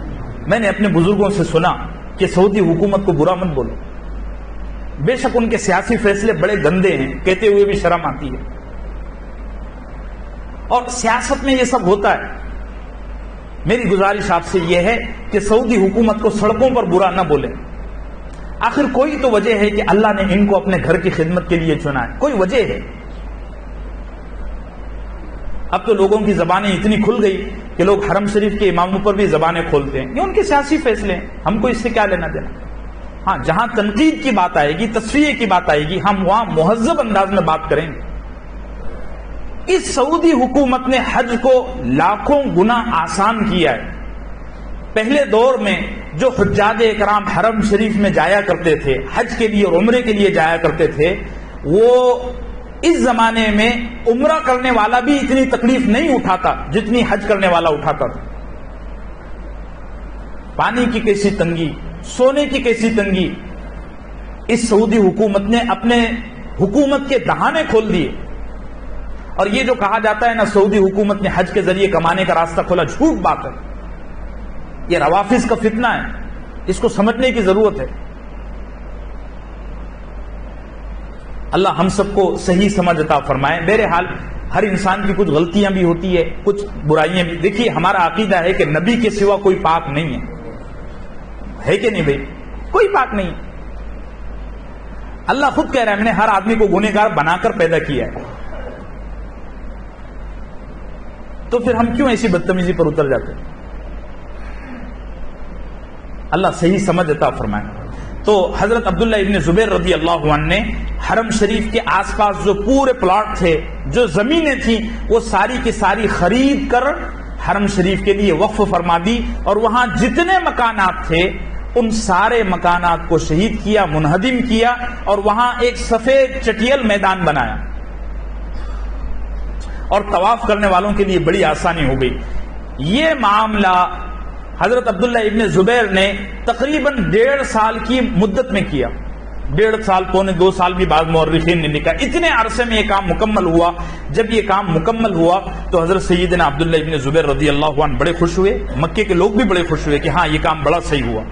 میں نے اپنے بزرگوں سے سنا کہ سعودی حکومت کو برا مت بولو, بے شک ان کے سیاسی فیصلے بڑے گندے ہیں, کہتے ہوئے بھی شرم آتی ہے. اور سیاست میں یہ سب ہوتا ہے. میری گزارش آپ سے یہ ہے کہ سعودی حکومت کو سڑکوں پر برا نہ بولیں. آخر کوئی تو وجہ ہے کہ اللہ نے ان کو اپنے گھر کی خدمت کے لیے چنا ہے, کوئی وجہ ہے. اب تو لوگوں کی زبانیں اتنی کھل گئی کہ لوگ حرم شریف کے اماموں پر بھی زبانیں کھولتے ہیں. یہ ان کے سیاسی فیصلے ہیں, ہم کو اس سے کیا لینا دینا. ہاں, جہاں تنقید کی بات آئے گی, تصفیہ کی بات آئے گی, ہم وہاں مہذب انداز میں بات کریں گے. اس سعودی حکومت نے حج کو لاکھوں گنا آسان کیا ہے. پہلے دور میں جو حجاج اکرام حرم شریف میں جایا کرتے تھے, حج کے لیے اور عمرے کے لیے جایا کرتے تھے, وہ اس زمانے میں عمرہ کرنے والا بھی اتنی تکلیف نہیں اٹھاتا جتنی حج کرنے والا اٹھاتا تھا. پانی کی کیسی تنگی, سونے کی کیسی تنگی, اس سعودی حکومت نے اپنے حکومت کے دہانے کھول دیے. اور یہ جو کہا جاتا ہے نا سعودی حکومت نے حج کے ذریعے کمانے کا راستہ کھولا, جھوٹ بات ہے. یہ روافظ کا فتنہ ہے, اس کو سمجھنے کی ضرورت ہے. اللہ ہم سب کو صحیح سمجھ عطا فرمائے. بہرحال ہر انسان کی کچھ غلطیاں بھی ہوتی ہے, کچھ برائیاں بھی. دیکھیے ہمارا عقیدہ ہے کہ نبی کے سوا کوئی پاک نہیں ہے کہ نہیں بھائی؟ کوئی پاک نہیں. اللہ خود کہہ رہا ہے میں نے ہر آدمی کو گنہگار بنا کر پیدا کیا ہے. تو پھر ہم کیوں ایسی بدتمیزی پر اتر جاتے ہیں؟ اللہ صحیح سمجھ عطا فرمائے. تو حضرت عبداللہ ابن زبیر رضی اللہ عنہ نے حرم شریف کے آس پاس جو پورے پلاٹ تھے, جو زمینیں تھیں, وہ ساری کی ساری خرید کر حرم شریف کے لیے وقف فرما دی. اور وہاں جتنے مکانات تھے ان سارے مکانات کو شہید کیا, منہدم کیا, اور وہاں ایک سفید چٹیل میدان بنایا. اور طواف کرنے والوں کے لیے بڑی آسانی ہو گئی. یہ معاملہ حضرت عبداللہ ابن زبیر نے تقریباً 1.5 سال کی مدت میں کیا. 1.5 سال, پونے 2 سال بھی بعض مورخین نے لکھا. اتنے عرصے میں یہ کام مکمل ہوا. جب یہ کام مکمل ہوا تو حضرت سیدنا عبداللہ ابن زبیر رضی اللہ عنہ بڑے خوش ہوئے. مکے کے لوگ بھی بڑے خوش ہوئے کہ ہاں یہ کام بڑا صحیح ہوا.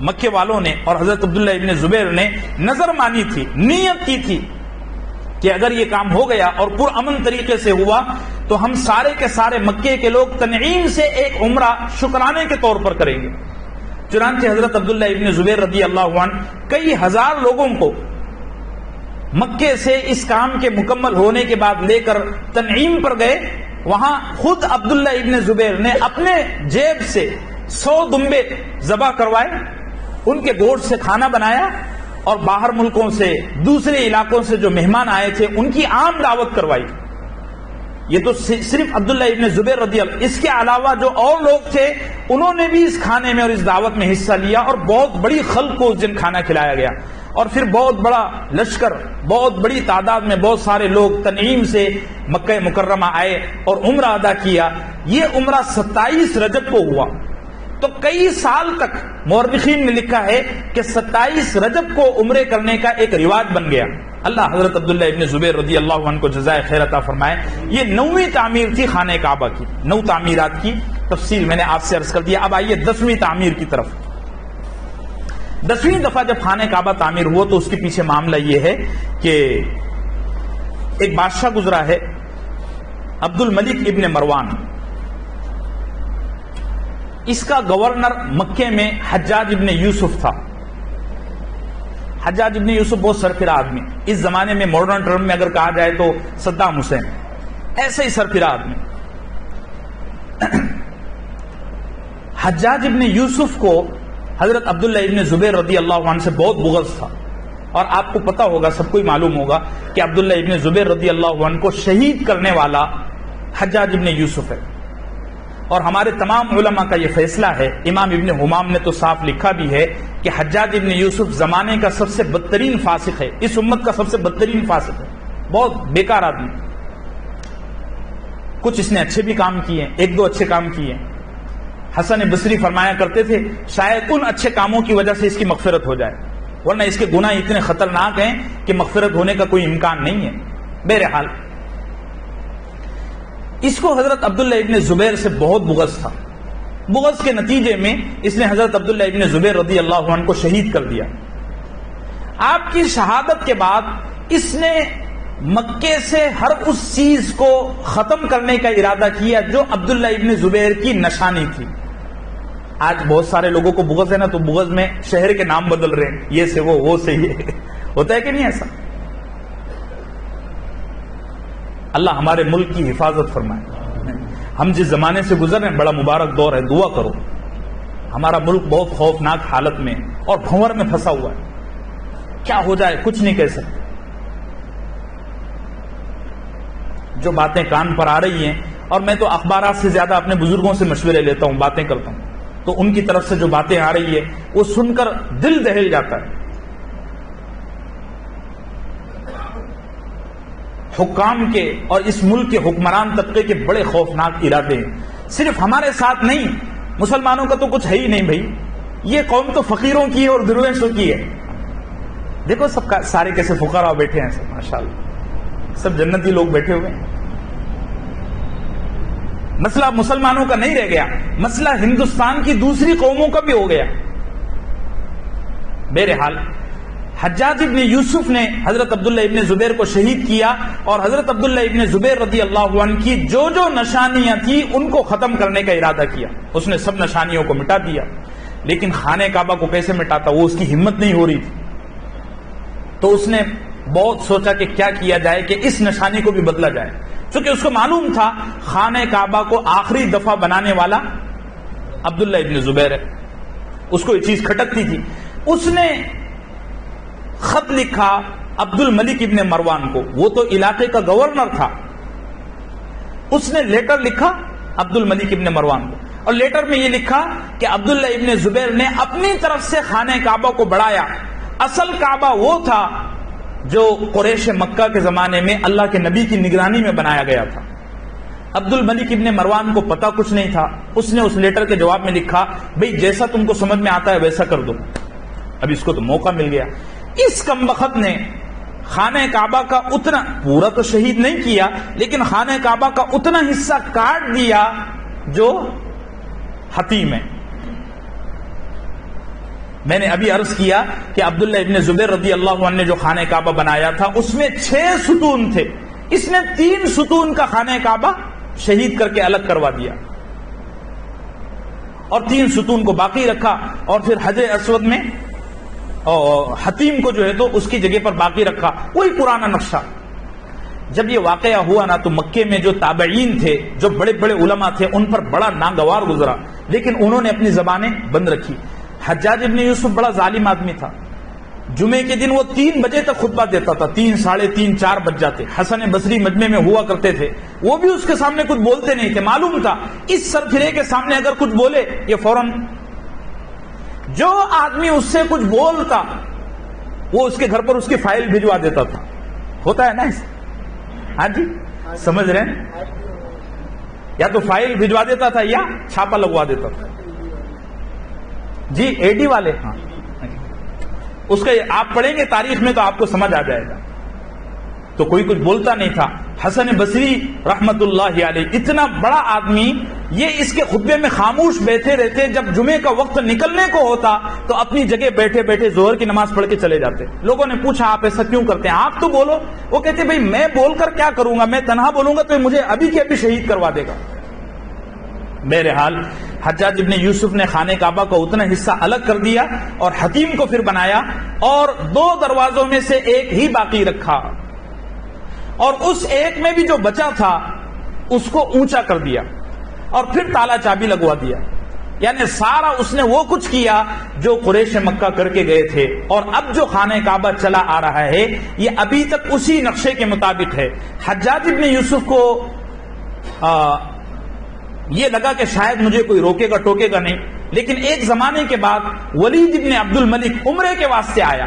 مکے والوں نے اور حضرت عبداللہ ابن زبیر نے نظر مانی تھی, نیت کی تھی کہ اگر یہ کام ہو گیا اور پرامن طریقے سے ہوا تو ہم سارے کے سارے مکے کے لوگ تنعیم سے ایک عمرہ شکرانے کے طور پر کریں گے. چنانچہ حضرت عبداللہ ابن زبیر رضی اللہ عنہ کئی ہزار لوگوں کو مکے سے اس کام کے مکمل ہونے کے بعد لے کر تنعیم پر گئے وہاں خود عبداللہ ابن زبیر نے اپنے جیب سے 100 دمبے ذبح کروائے، ان کے گوشت سے کھانا بنایا، اور باہر ملکوں سے دوسرے علاقوں سے جو مہمان آئے تھے ان کی عام دعوت کروائی۔ یہ تو صرف عبداللہ ابن زبیر رضی اللہ، اس کے علاوہ جو اور لوگ تھے انہوں نے بھی اس کھانے میں اور اس دعوت میں حصہ لیا، اور بہت بڑی خلق کو اس دن کھانا کھلایا گیا۔ اور پھر بہت بڑا لشکر، بہت بڑی تعداد میں بہت سارے لوگ تنعیم سے مکہ مکرمہ آئے اور عمرہ ادا کیا۔ یہ عمرہ 27 رجب کو ہوا، تو کئی سال تک مورخین نے لکھا ہے کہ 27 رجب کو عمرے کرنے کا ایک رواج بن گیا۔ اللہ حضرت عبداللہ ابن زبیر رضی اللہ عنہ کو جزائے خیر عطا فرمائے۔ یہ 9ویں تعمیر تھی خانہ کعبہ کی، 9 تعمیرات کی تفصیل میں نے آپ سے عرض کر دیا۔ اب آئیے 10ویں تعمیر کی طرف۔ 10ویں دفعہ جب خانہ کعبہ تعمیر ہوا تو اس کے پیچھے معاملہ یہ ہے کہ ایک بادشاہ گزرا ہے عبد الملک ابن مروان، اس کا گورنر مکے میں حجاج ابن یوسف تھا۔ حجاج ابن یوسف بہت سرفراہ آدمی، اس زمانے میں ماڈرن ٹرم میں اگر کہا جائے تو صدام حسین، ایسے ہی سرفراہ آدمی۔ حجاج ابن یوسف کو حضرت عبداللہ ابن زبیر رضی اللہ عنہ سے بہت بغض تھا، اور آپ کو پتا ہوگا، سب کو ہی معلوم ہوگا کہ عبداللہ ابن زبیر رضی اللہ عنہ کو شہید کرنے والا حجاج ابن یوسف ہے، اور ہمارے تمام علماء کا یہ فیصلہ ہے۔ امام ابن حمام نے تو صاف لکھا بھی ہے کہ حجاج ابن یوسف زمانے کا سب سے بدترین فاسق ہے، اس امت کا سب سے بدترین فاسق ہے، بہت بیکار آدمی۔ کچھ اس نے اچھے بھی کام کیے، 1-2 اچھے کام کیے۔ حسن بصری فرمایا کرتے تھے شاید ان اچھے کاموں کی وجہ سے اس کی مغفرت ہو جائے، ورنہ اس کے گناہ اتنے خطرناک ہیں کہ مغفرت ہونے کا کوئی امکان نہیں ہے۔ بہرحال اس کو حضرت عبداللہ ابن زبیر سے بہت بغض تھا، بغض کے نتیجے میں اس نے حضرت عبداللہ ابن زبیر رضی اللہ عنہ کو شہید کر دیا۔ آپ کی شہادت کے بعد اس نے مکے سے ہر اس چیز کو ختم کرنے کا ارادہ کیا جو عبداللہ ابن زبیر کی نشانی تھی۔ آج بہت سارے لوگوں کو بغض ہے نا، تو بغض میں شہر کے نام بدل رہے ہیں، یہ سے وہ سے یہ، ہوتا ہے کہ نہیں ایسا؟ اللہ ہمارے ملک کی حفاظت فرمائے۔ ہم جس زمانے سے گزر رہے ہیں بڑا مبارک دور ہے، دعا کرو۔ ہمارا ملک بہت خوفناک حالت میں اور بھنور میں پھنسا ہوا ہے، کیا ہو جائے کچھ نہیں کہہ سکتے۔ جو باتیں کان پر آ رہی ہیں، اور میں تو اخبارات سے زیادہ اپنے بزرگوں سے مشورے لیتا ہوں، باتیں کرتا ہوں، تو ان کی طرف سے جو باتیں آ رہی ہے وہ سن کر دل دہل جاتا ہے۔ حکام کے اور اس ملک کے حکمران طبقے کے بڑے خوفناک ارادے ہیں، صرف ہمارے ساتھ نہیں، مسلمانوں کا تو کچھ ہے ہی نہیں بھائی، یہ قوم تو فقیروں کی ہے اور درویشوں کی ہے۔ دیکھو سب کا سارے کیسے فقراء بیٹھے ہیں، سب ماشاءاللہ، سب جنتی لوگ بیٹھے ہوئے ہیں۔ مسئلہ مسلمانوں کا نہیں رہ گیا، مسئلہ ہندوستان کی دوسری قوموں کا بھی ہو گیا۔ بہرحال حجاج ابن یوسف نے حضرت عبداللہ ابن زبیر کو شہید کیا، اور حضرت عبداللہ ابن زبیر رضی اللہ عنہ کی جو جو نشانیاں تھیں ان کو ختم کرنے کا ارادہ کیا۔ اس نے سب نشانیوں کو مٹا دیا، لیکن خانہ کعبہ کو کیسے مٹاتا، وہ اس کی ہمت نہیں ہو رہی تھی۔ تو اس نے بہت سوچا کہ کیا کیا جائے کہ اس نشانی کو بھی بدلا جائے، چونکہ اس کو معلوم تھا خانہ کعبہ کو آخری دفعہ بنانے والا عبداللہ ابن زبیر ہے، اس کو یہ چیز کھٹکتی تھی۔ اس نے خط لکھا عبد الملک ابن مروان کو، وہ تو علاقے کا گورنر تھا، اس نے لیٹر لکھا عبد الملک ابن مروان کو، اور لیٹر میں یہ لکھا کہ عبداللہ ابن زبیر نے اپنی طرف سے خانہ کعبہ کو بڑھایا، اصل کعبہ وہ تھا جو قریش مکہ کے زمانے میں اللہ کے نبی کی نگرانی میں بنایا گیا تھا۔ عبد الملک ابن مروان کو پتا کچھ نہیں تھا، اس نے اس لیٹر کے جواب میں لکھا بھئی جیسا تم کو سمجھ میں آتا ہے ویسا کر دو۔ اب اس کو تو موقع مل گیا، اس کمبخت نے خانہ کعبہ کا اتنا، پورا تو شہید نہیں کیا، لیکن خانہ کعبہ کا اتنا حصہ کاٹ دیا جو حتیم ہے۔ میں نے ابھی عرض کیا کہ عبداللہ ابن زبیر رضی اللہ عنہ نے جو خانہ کعبہ بنایا تھا اس میں 6 ستون تھے، اس نے 3 ستون کا خانہ کعبہ شہید کر کے الگ کروا دیا، اور 3 ستون کو باقی رکھا، اور پھر حجر اسود میں حتیم کو جو ہے تو اس کی جگہ پر باقی رکھا، وہی پرانا نقشہ۔ جب یہ واقعہ ہوا نا تو مکے میں جو تابعین تھے، جو بڑے بڑے علماء تھے، ان پر بڑا ناگوار گزرا، لیکن انہوں نے اپنی زبانیں بند رکھی۔ حجاج ابن یوسف بڑا ظالم آدمی تھا، جمعے کے دن وہ 3 بجے تک خطبہ دیتا تھا، 3 ساڑھے 3 4 بج جاتے۔ حسن بصری مجمع میں ہوا کرتے تھے، وہ بھی اس کے سامنے کچھ بولتے نہیں تھے، معلوم تھا اس سرفرے کے سامنے اگر کچھ بولے یہ فوراً جو آدمی اس سے کچھ بولتا وہ اس کے گھر پر اس کی فائل بھجوا دیتا تھا۔ ہوتا ہے نا اس؟ ہاں جی سمجھ رہے ہیں؟ یا تو فائل بھجوا دیتا تھا یا چھاپا لگوا دیتا تھا۔ جی اے ڈی والے، ہاں اس کا آپ پڑھیں گے تاریخ میں تو آپ کو سمجھ آ جائے گا۔ تو کوئی کچھ بولتا نہیں تھا۔ حسن بصری رحمت اللہ علیہ اتنا بڑا آدمی، یہ اس کے خطبے میں خاموش بیٹھے رہتے، جب جمعے کا وقت نکلنے کو ہوتا تو اپنی جگہ بیٹھے بیٹھے ظہر کی نماز پڑھ کے چلے جاتے۔ لوگوں نے پوچھا آپ ایسا کیوں کرتے ہیں؟ آپ تو بولو۔ وہ کہتے بھئی میں بول کر کیا کروں گا، میں تنہا بولوں گا تو مجھے ابھی کے ابھی شہید کروا دے گا۔ بہرحال حجاج ابن یوسف نے خانہ کعبہ کا اتنا حصہ الگ کر دیا اور حتیم کو پھر بنایا، اور 2 دروازوں میں سے ایک ہی باقی رکھا، اور اس ایک میں بھی جو بچا تھا اس کو اونچا کر دیا اور پھر تالا چابی لگوا دیا۔ یعنی سارا اس نے وہ کچھ کیا جو قریش مکہ کر کے گئے تھے، اور اب جو خانہ کعبہ چلا آ رہا ہے یہ ابھی تک اسی نقشے کے مطابق ہے۔ حجاج ابن یوسف کو یہ لگا کہ شاید مجھے کوئی روکے گا ٹوکے گا نہیں، لیکن ایک زمانے کے بعد ولید ابن عبد الملک عمرے کے واسطے آیا،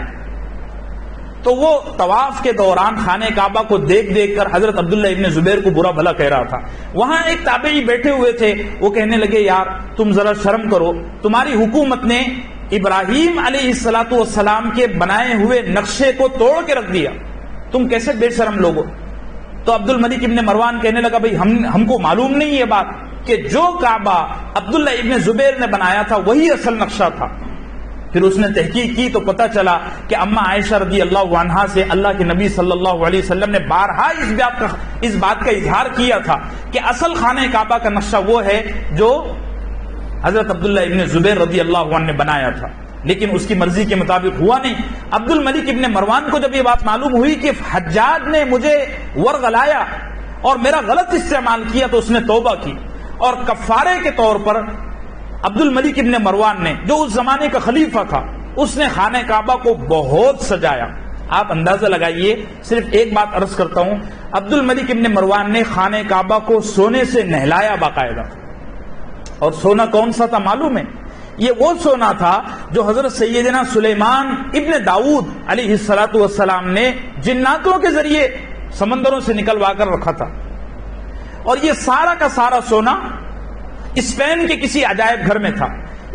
تو وہ طواف کے دوران خانہ کعبہ کو دیکھ دیکھ کر حضرت عبداللہ ابن زبیر کو برا بھلا کہہ رہا تھا۔ وہاں ایک تابعی بیٹھے ہوئے تھے، وہ کہنے لگے یار تم ذرا شرم کرو، تمہاری حکومت نے ابراہیم علیہ السلام کے بنائے ہوئے نقشے کو توڑ کے رکھ دیا، تم کیسے بے شرم لوگ ہو؟ تو عبد الملک ابن مروان کہنے لگا بھئی ہم کو معلوم نہیں یہ بات کہ جو کعبہ عبداللہ ابن زبیر نے بنایا تھا وہی اصل نقشہ تھا۔ پھر اس نے تحقیق کی تو پتہ چلا کہ اما عائشہ رضی اللہ عنہا سے اللہ کے نبی صلی اللہ علیہ وسلم نے بارہا اس بات کا اظہار کیا تھا کہ اصل خانہ کعبہ کا نقشہ وہ ہے جو حضرت عبداللہ ابن زبیر رضی اللہ عنہ نے بنایا تھا، لیکن اس کی مرضی کے مطابق ہوا نہیں۔ عبد الملک ابن مروان کو جب یہ بات معلوم ہوئی کہ حجاج نے مجھے ورغلایا اور میرا غلط استعمال کیا تو اس نے توبہ کی، اور کفارے کے طور پر عبد الملک ابن مروان نے جو اس زمانے کا خلیفہ تھا اس نے خانہ کعبہ کو بہت سجایا۔ آپ اندازہ لگائیے، صرف ایک بات عرض کرتا ہوں، عبد الملک ابن مروان نے خانہ کعبہ کو سونے سے نہلایا باقاعدہ، اور سونا کون سا تھا معلوم ہے؟ یہ وہ سونا تھا جو حضرت سیدنا سلیمان ابن داؤد علیہ السلام نے جناتوں کے ذریعے سمندروں سے نکلوا کر رکھا تھا، اور یہ سارا کا سارا سونا اسپین کے کسی عجائب گھر میں تھا۔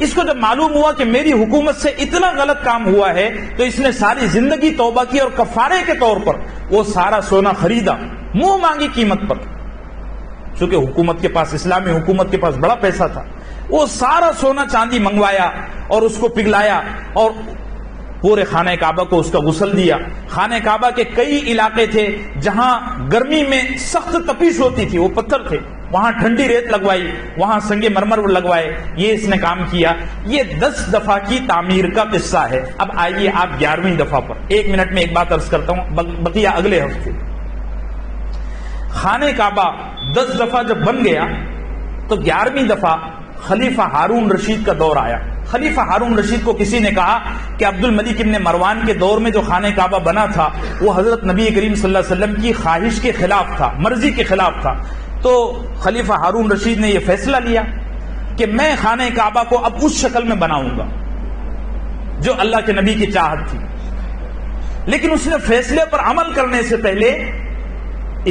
اس کو جب معلوم ہوا کہ میری حکومت سے اتنا غلط کام ہوا ہے تو اس نے ساری زندگی توبہ کی اور کفارے کے طور پر وہ سارا سونا خریدا منہ مانگی قیمت پر، چونکہ حکومت کے پاس، اسلامی حکومت کے پاس بڑا پیسہ تھا، وہ سارا سونا چاندی منگوایا اور اس کو پگھلایا اور پورے خانہ کعبہ کو اس کا غسل دیا۔ خانہ کعبہ کے کئی علاقے تھے جہاں گرمی میں سخت تپش ہوتی تھی، وہ پتھر تھے، وہاں ٹھنڈی ریت لگوائی، وہاں سنگ مرمر لگوائے، یہ اس نے کام کیا۔ یہ 10 دفعہ کی تعمیر کا قصہ ہے۔ اب آئیے آپ 11ویں دفعہ پر، 1 منٹ میں ایک بات عرض کرتا ہوں، بقیہ اگلے ہفتے۔ خانہ کعبہ 10 دفعہ جب بن گیا تو 11ویں دفعہ خلیفہ ہارون رشید کا دور آیا۔ خلیفہ ہارون رشید کو کسی نے کہا کہ عبد الملک ابن مروان کے دور میں جو خانہ کعبہ بنا تھا وہ حضرت نبی کریم صلی اللہ علیہ وسلم کی خواہش کے خلاف تھا، مرضی کے خلاف تھا۔ تو خلیفہ ہارون رشید نے یہ فیصلہ لیا کہ میں خانہ کعبہ کو اب اس شکل میں بناؤں گا جو اللہ کے نبی کی چاہت تھی، لیکن اس نے فیصلے پر عمل کرنے سے پہلے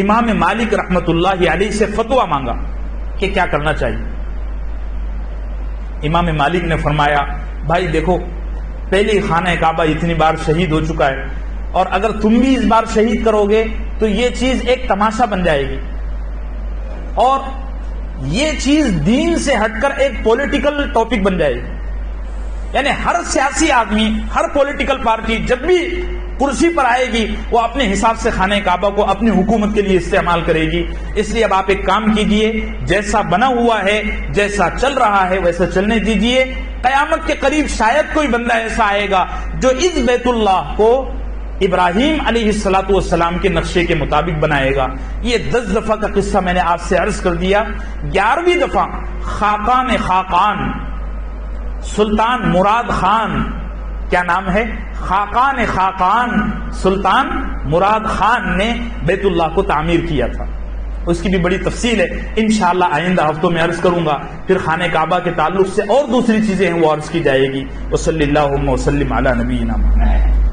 امام مالک رحمت اللہ علیہ سے فتویٰ مانگا کہ کیا کرنا چاہیے۔ امام مالک نے فرمایا بھائی دیکھو، پہلے خانہ کعبہ اتنی بار شہید ہو چکا ہے، اور اگر تم بھی اس بار شہید کرو گے تو یہ چیز ایک تماشا بن جائے گی، اور یہ چیز دین سے ہٹ کر ایک پولیٹیکل ٹاپک بن جائے گی۔ یعنی ہر سیاسی آدمی، ہر پولیٹیکل پارٹی جب بھی کرسی پر آئے گی وہ اپنے حساب سے خانہ کعبہ کو اپنی حکومت کے لیے استعمال کرے گی۔ اس لیے اب آپ ایک کام کیجئے، جیسا بنا ہوا ہے، جیسا چل رہا ہے ویسا چلنے دیجئے۔ قیامت کے قریب شاید کوئی بندہ ایسا آئے گا جو اس بیت اللہ کو ابراہیم علیہ الصلوۃ والسلام کے نقشے کے مطابق بنائے گا. یہ 10 دفعہ کا قصہ میں نے آپ سے عرض کر دیا. 11ویں دفعہ خاقان خاقان سلطان مراد خان، کیا نام ہے؟ خاقان خاقان سلطان مراد خان نے بیت اللہ کو تعمیر کیا تھا. اس کی بھی بڑی تفصیل ہے، انشاءاللہ آئندہ ہفتوں میں عرض کروں گا. پھر خانہ کعبہ کے تعلق سے اور دوسری چیزیں ہیں وہ عرض کی جائے گی. وصلی اللہ وسلم علی نبینا محمد.